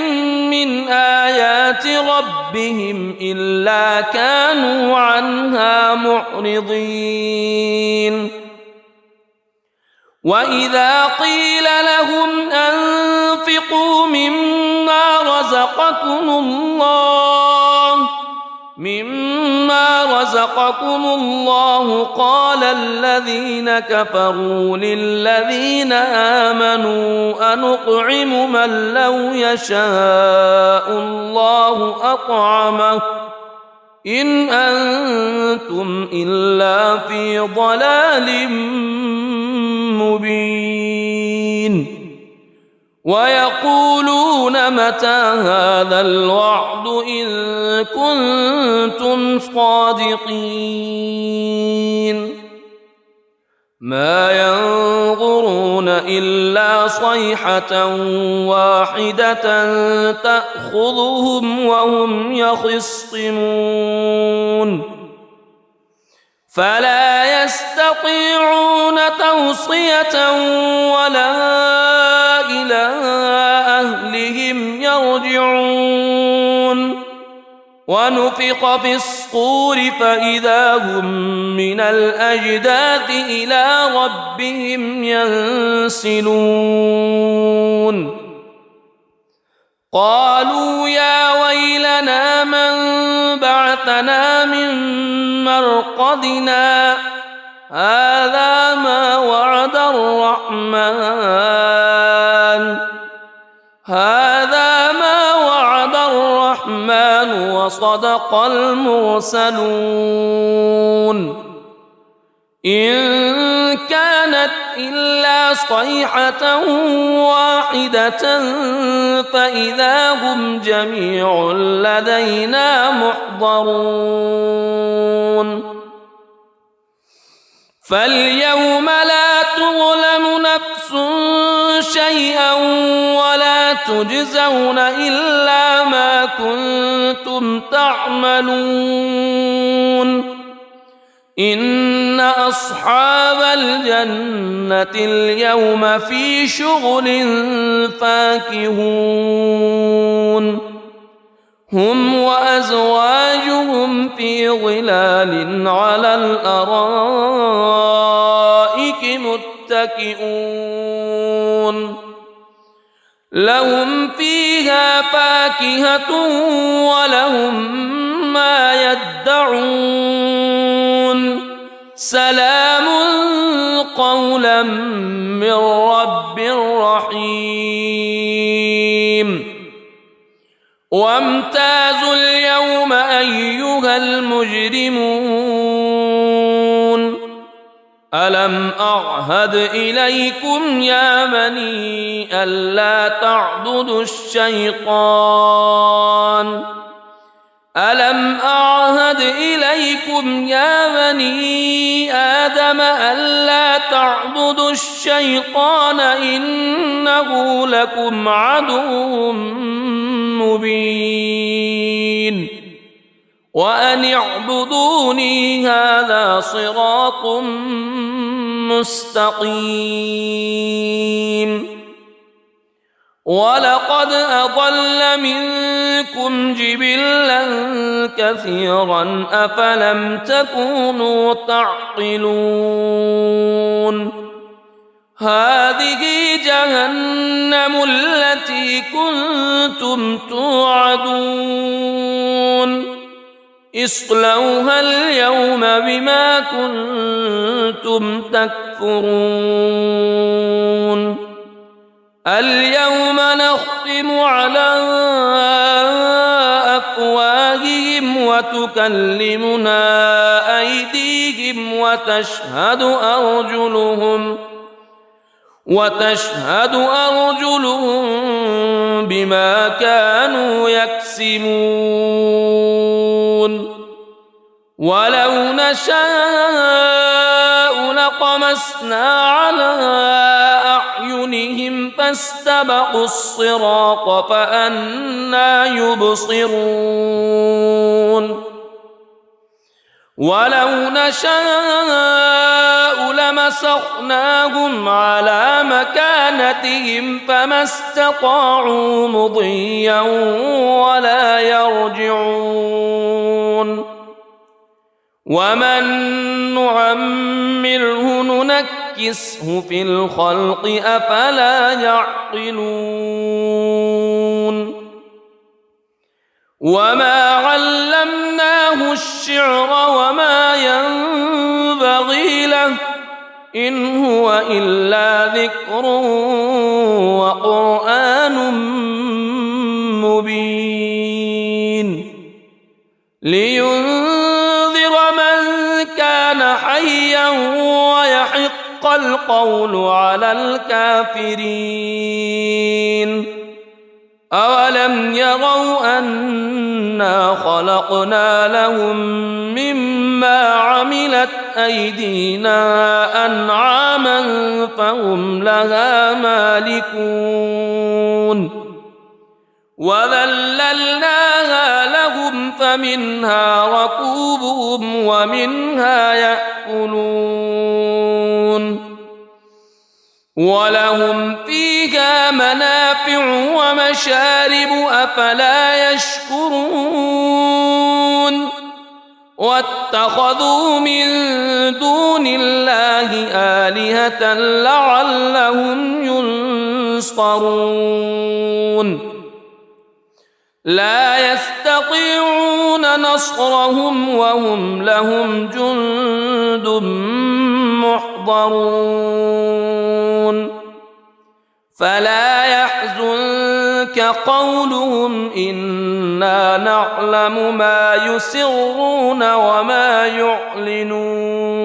من آيات ربهم إلا كانوا عنها معرضين وإذا قيل لهم أنفقوا مما رزقكم الله قال الذين كفروا للذين آمنوا أنطعم من لو يشاء الله أطعمه إن أنتم إلا في ضلال مبين ويقولون متى هذا الوعد إن كنتم صادقين ما ينظرون إلا صيحة واحدة تأخذهم وهم يخصمون فلا يستطيعون توصية ولا إلى أهلهم يرجعون ونفخ في الصور فإذا هم من الأجداث إلى ربهم ينسلون قالوا يا ويلنا من بعثنا من مرقدنا هذا ما وعد الرحمن وصدق المرسلون إن كانت إلا صيحة واحدة فإذا هم جميع لدينا محضرون فاليوم لا تظلم نفس شيئا ولا تجزون إلا ما كنتم تعملون إن أصحاب الجنة اليوم في شغل فاكهون هم وأزواجهم في ظلال على الأرائك متكئون لهم فيها فاكهة ولهم ما يدعون سلام قولا من رب رحيم وامتازوا اليوم أيها المجرمون ألم أعهد إليكم يا بني ألا تعبدوا الشيطان ألم أعهد إليكم يا بني آدم ألا تعبدوا الشيطان إنه لكم عدو مبين وأن اعبدوني هذا صراط مستقيم ولقد أضل منكم جبلا كثيرا أفلم تكونوا تعقلون هذه جهنم التي كنتم توعدون اصلوها اليوم بما كنتم تكفرون اليوم نختم على أفواههم وتكلمنا أيديهم وتشهد أرجلهم بما كانوا يكسبون ولو نشاء لطمسنا على أعينهم فاستبقوا الصراط فأنى يبصرون ولو نشاء لمسخناهم على مكانتهم فما استطاعوا مضيا ولا يرجعون ومن نعمره ننكسه في الخلق أفلا يعقلون وما علمناه الشعر وما ينبغي له إن هو إلا ذكر وقرآن مبين لينذر من كان حيا ويحق القول على الكافرين أولم يروا أنا خلقنا لهم مما عملت أيدينا أنعاما فهم لها مالكون وذللناها لهم فمنها ركوبهم ومنها يأكلون ولهم فيها منافع ومشارب أفلا يشكرون واتخذوا من دون الله آلهة لعلهم ينصرون لا يستطيعون نصرهم وهم لهم جند محضرون فلا يحزنك قولهم إنا نعلم ما يسرون وما يعلنون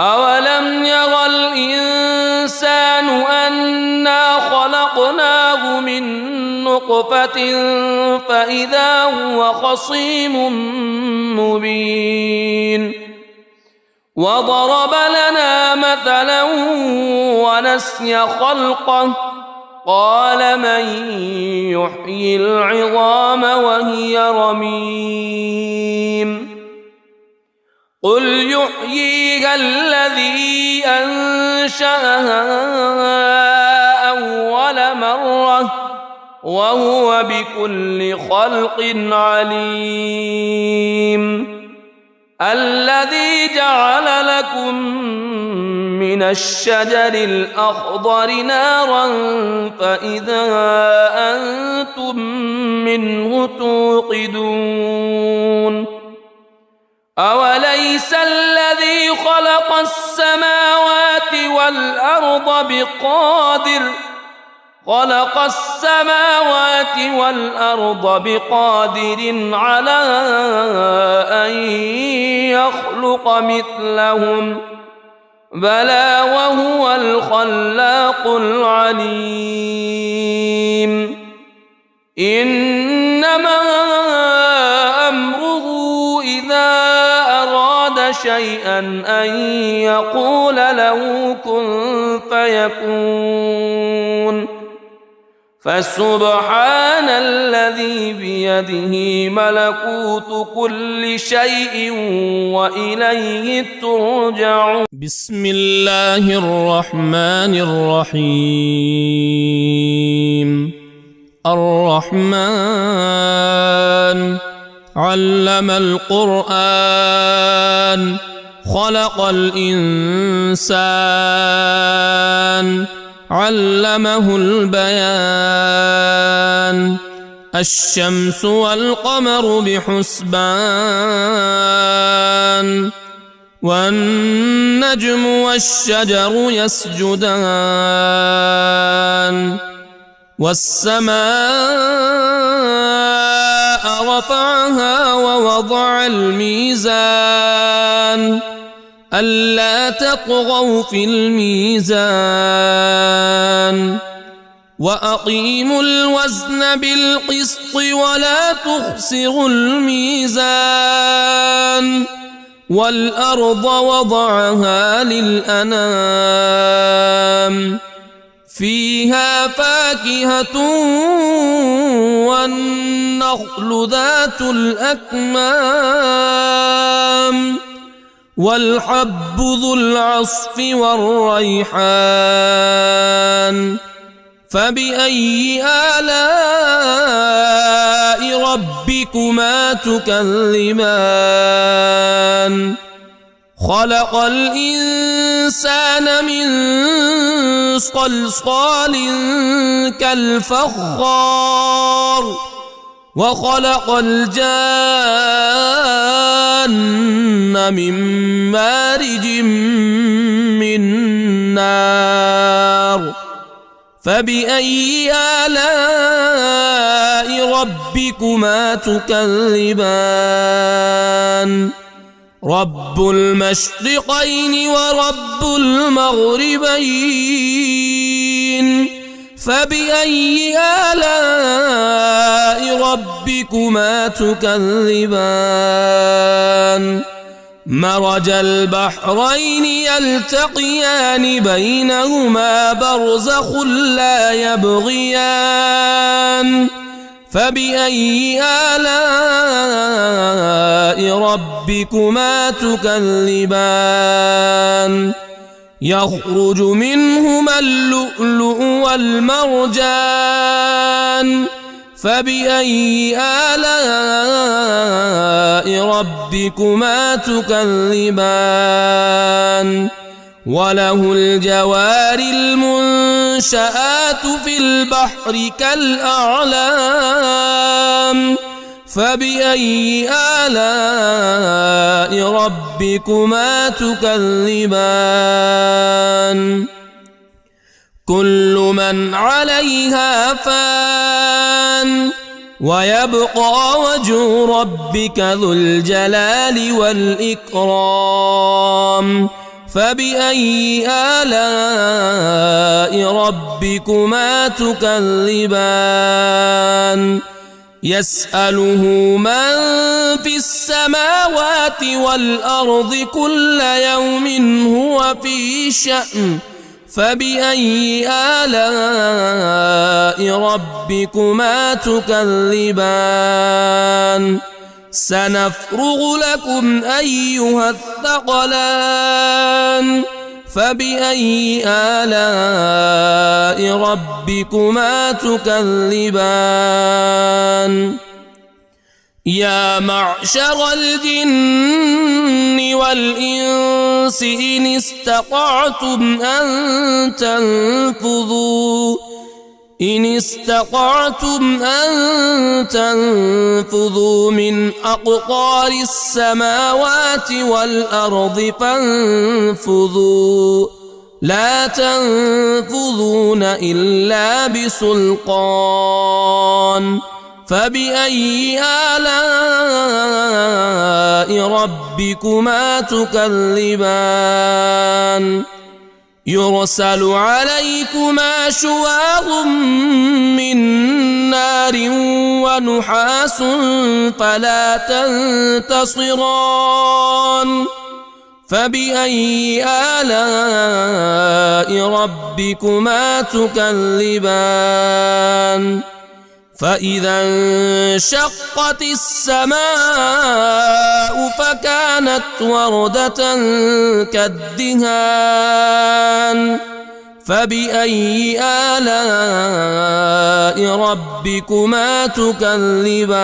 أولم يرى الإنسان أنا خلقناه من نطفة فإذا هو خصيم مبين وضرب لنا مثلا ونسي خلقه قال من يحيي العظام وهي رميم قل يحييها الذي أنشأها أول مرة وهو بكل خلق عليم الذي جعل لكم من الشجر الأخضر نارا فإذا أنتم منه توقدون أوليس الذي خلق خلق السماوات والأرض بقادر على أن يخلق مثلهم بلى وهو الخلاق العليم إنما أمره إذا أراد شيئا أن يقول له كن فيكون فسبحان الذي بيده ملكوت كل شيء وإليه ترجعون. بسم الله الرحمن الرحيم. الرحمن علم القرآن خلق الإنسان علمه البيان الشمس والقمر بحسبان والنجم والشجر يسجدان والسماء رفعها ووضع الميزان ألا تطغوا في الميزان وأقيموا الوزن بالقسط ولا تخسروا الميزان والأرض وضعها للأنام فيها فاكهة والنخل ذات الأكمام والحب ذو العصف والريحان فبأي آلاء ربكما تكذبان خلق الإنسان من صلصال كالفخار وخلق الجان من مارج من نار فبأي آلاء ربكما تكذبان رب المشرقين ورب المغربين فبأي آلاء ربكما تكذبان مرج البحرين يلتقيان بينهما برزخ لا يبغيان فبأي آلاء ربكما تكذبان يخرج منهما اللؤلؤ والمرجان فبأي آلاء ربكما تكذبان وله الجوار المنشآت في البحر كالأعلام فبأي آلاء ربكما تكذبان كل من عليها فان ويبقى وجه ربك ذو الجلال والإكرام فبأي آلاء ربكما تكذبان يسأله من في السماوات والأرض كل يوم هو في شأن فبأي آلاء ربكما تكذبان سنفرغ لكم أيها الثقلان فبأي آلاء ربكما تكذبان يا معشر الجن والإنس إن استطعتم أن إن استطعتم أن تنفذوا من أقطار السماوات والأرض فانفذوا لا تنفذون إلا بسلطان فبأي آلاء ربكما تكذبان يرسل عليكما شواظ من نار ونحاس فلا تنتصران فبأي آلاء ربكما تكذبان فإذا انشقت السماء فكانت وردة كالدهان فبأي آلاء ربكما تكذبان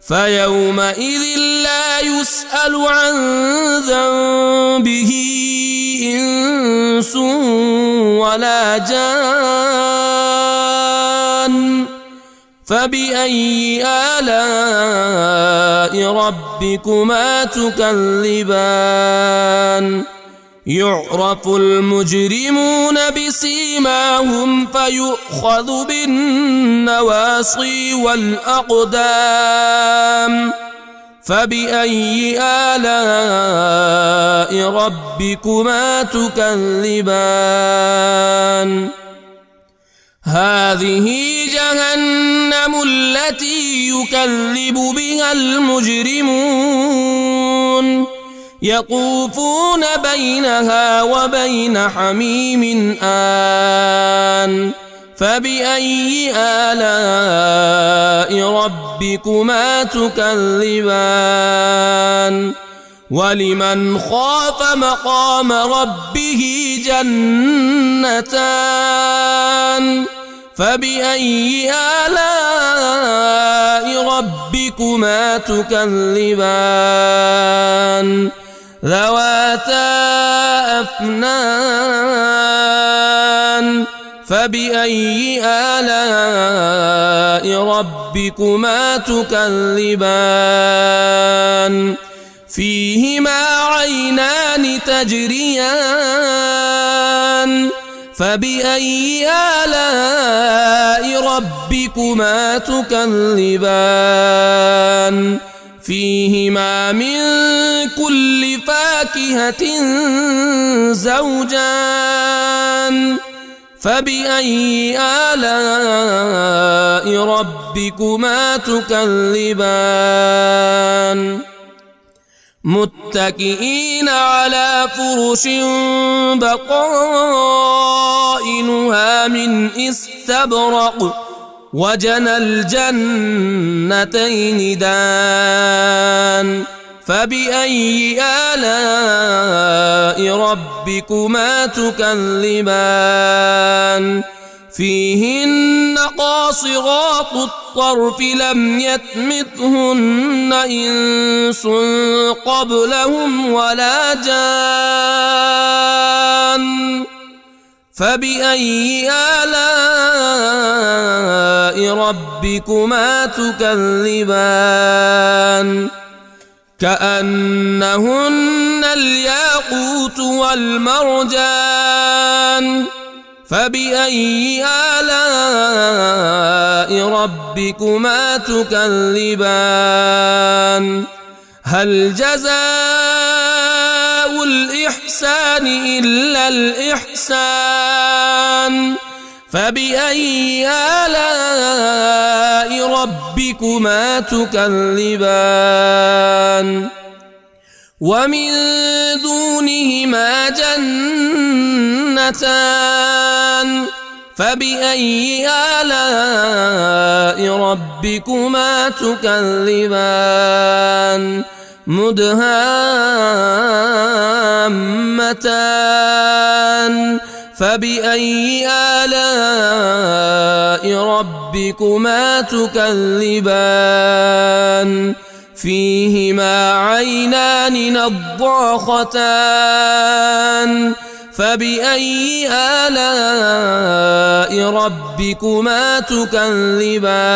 فيومئذ لا يسأل عن ذنبه إنس ولا جان فبأي آلاء ربكما تكذبان يعرف المجرمون بسيماهم فيؤخذ بالنواصي والأقدام فبأي آلاء ربكما تكذبان هذه جهنم التي يكذب بها المجرمون يطوفون بينها وبين حميم آن فبأي آلاء ربكما تكذبان ولمن خاف مقام ربه جنتان فبأي آلاء ربكما تكذبان ذواتا أفنان فبأي آلاء ربكما تكذبان فيهما عينان تجريان فبأي آلاء ربكما تكذبان فيهما من كل فاكهة زوجان فبأي آلاء ربكما تكذبان متكئين على فرش بطائنها من استبرق وجنى الجنتين دان فبأي آلاء ربكما تكذبان فيهن قاصرات الطرف لم يطمثهن إنس قبلهم ولا جان فبأي آلاء ربكما تكذبان كأنهن الياقوت والمرجان فبأي آلاء ربكما تكذبان هل جزاء الإحسان إلا الإحسان فبأي آلاء ربكما تكذبان ومن دونهما جنتان فبأي آلاء ربكما تكذبان مدهامتان فبأي آلاء ربكما تكذبان فيهما عينان نضاختان فبأي آلاء ربكما تكذبان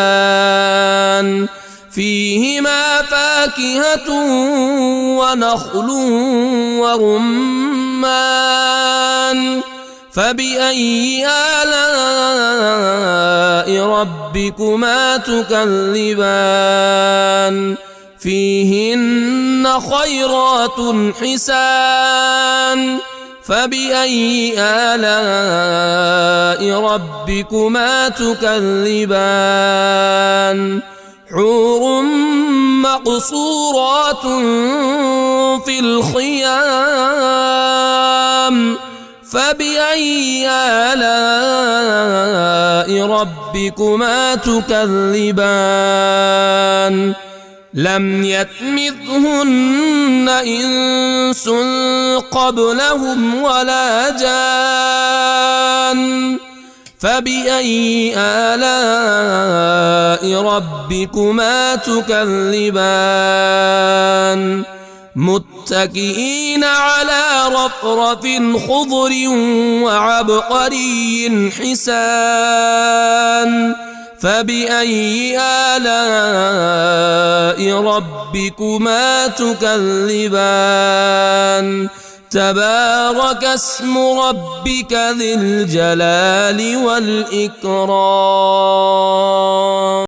فيهما فاكهة ونخل ورمان فبأي آلاء ربكما تكذبان فيهن خيرات حسان فبأي آلاء ربكما تكذبان حور مقصورات في الخيام فبأي آلاء ربكما تكذبان لم يطمثهن إنس قبلهم ولا جان فبأي آلاء ربكما تكذبان متكئين على رفرف خضر وعبقري حسان فبأي آلاء ربكما تكذبان تبارك اسم ربك ذي الجلال والإكرام.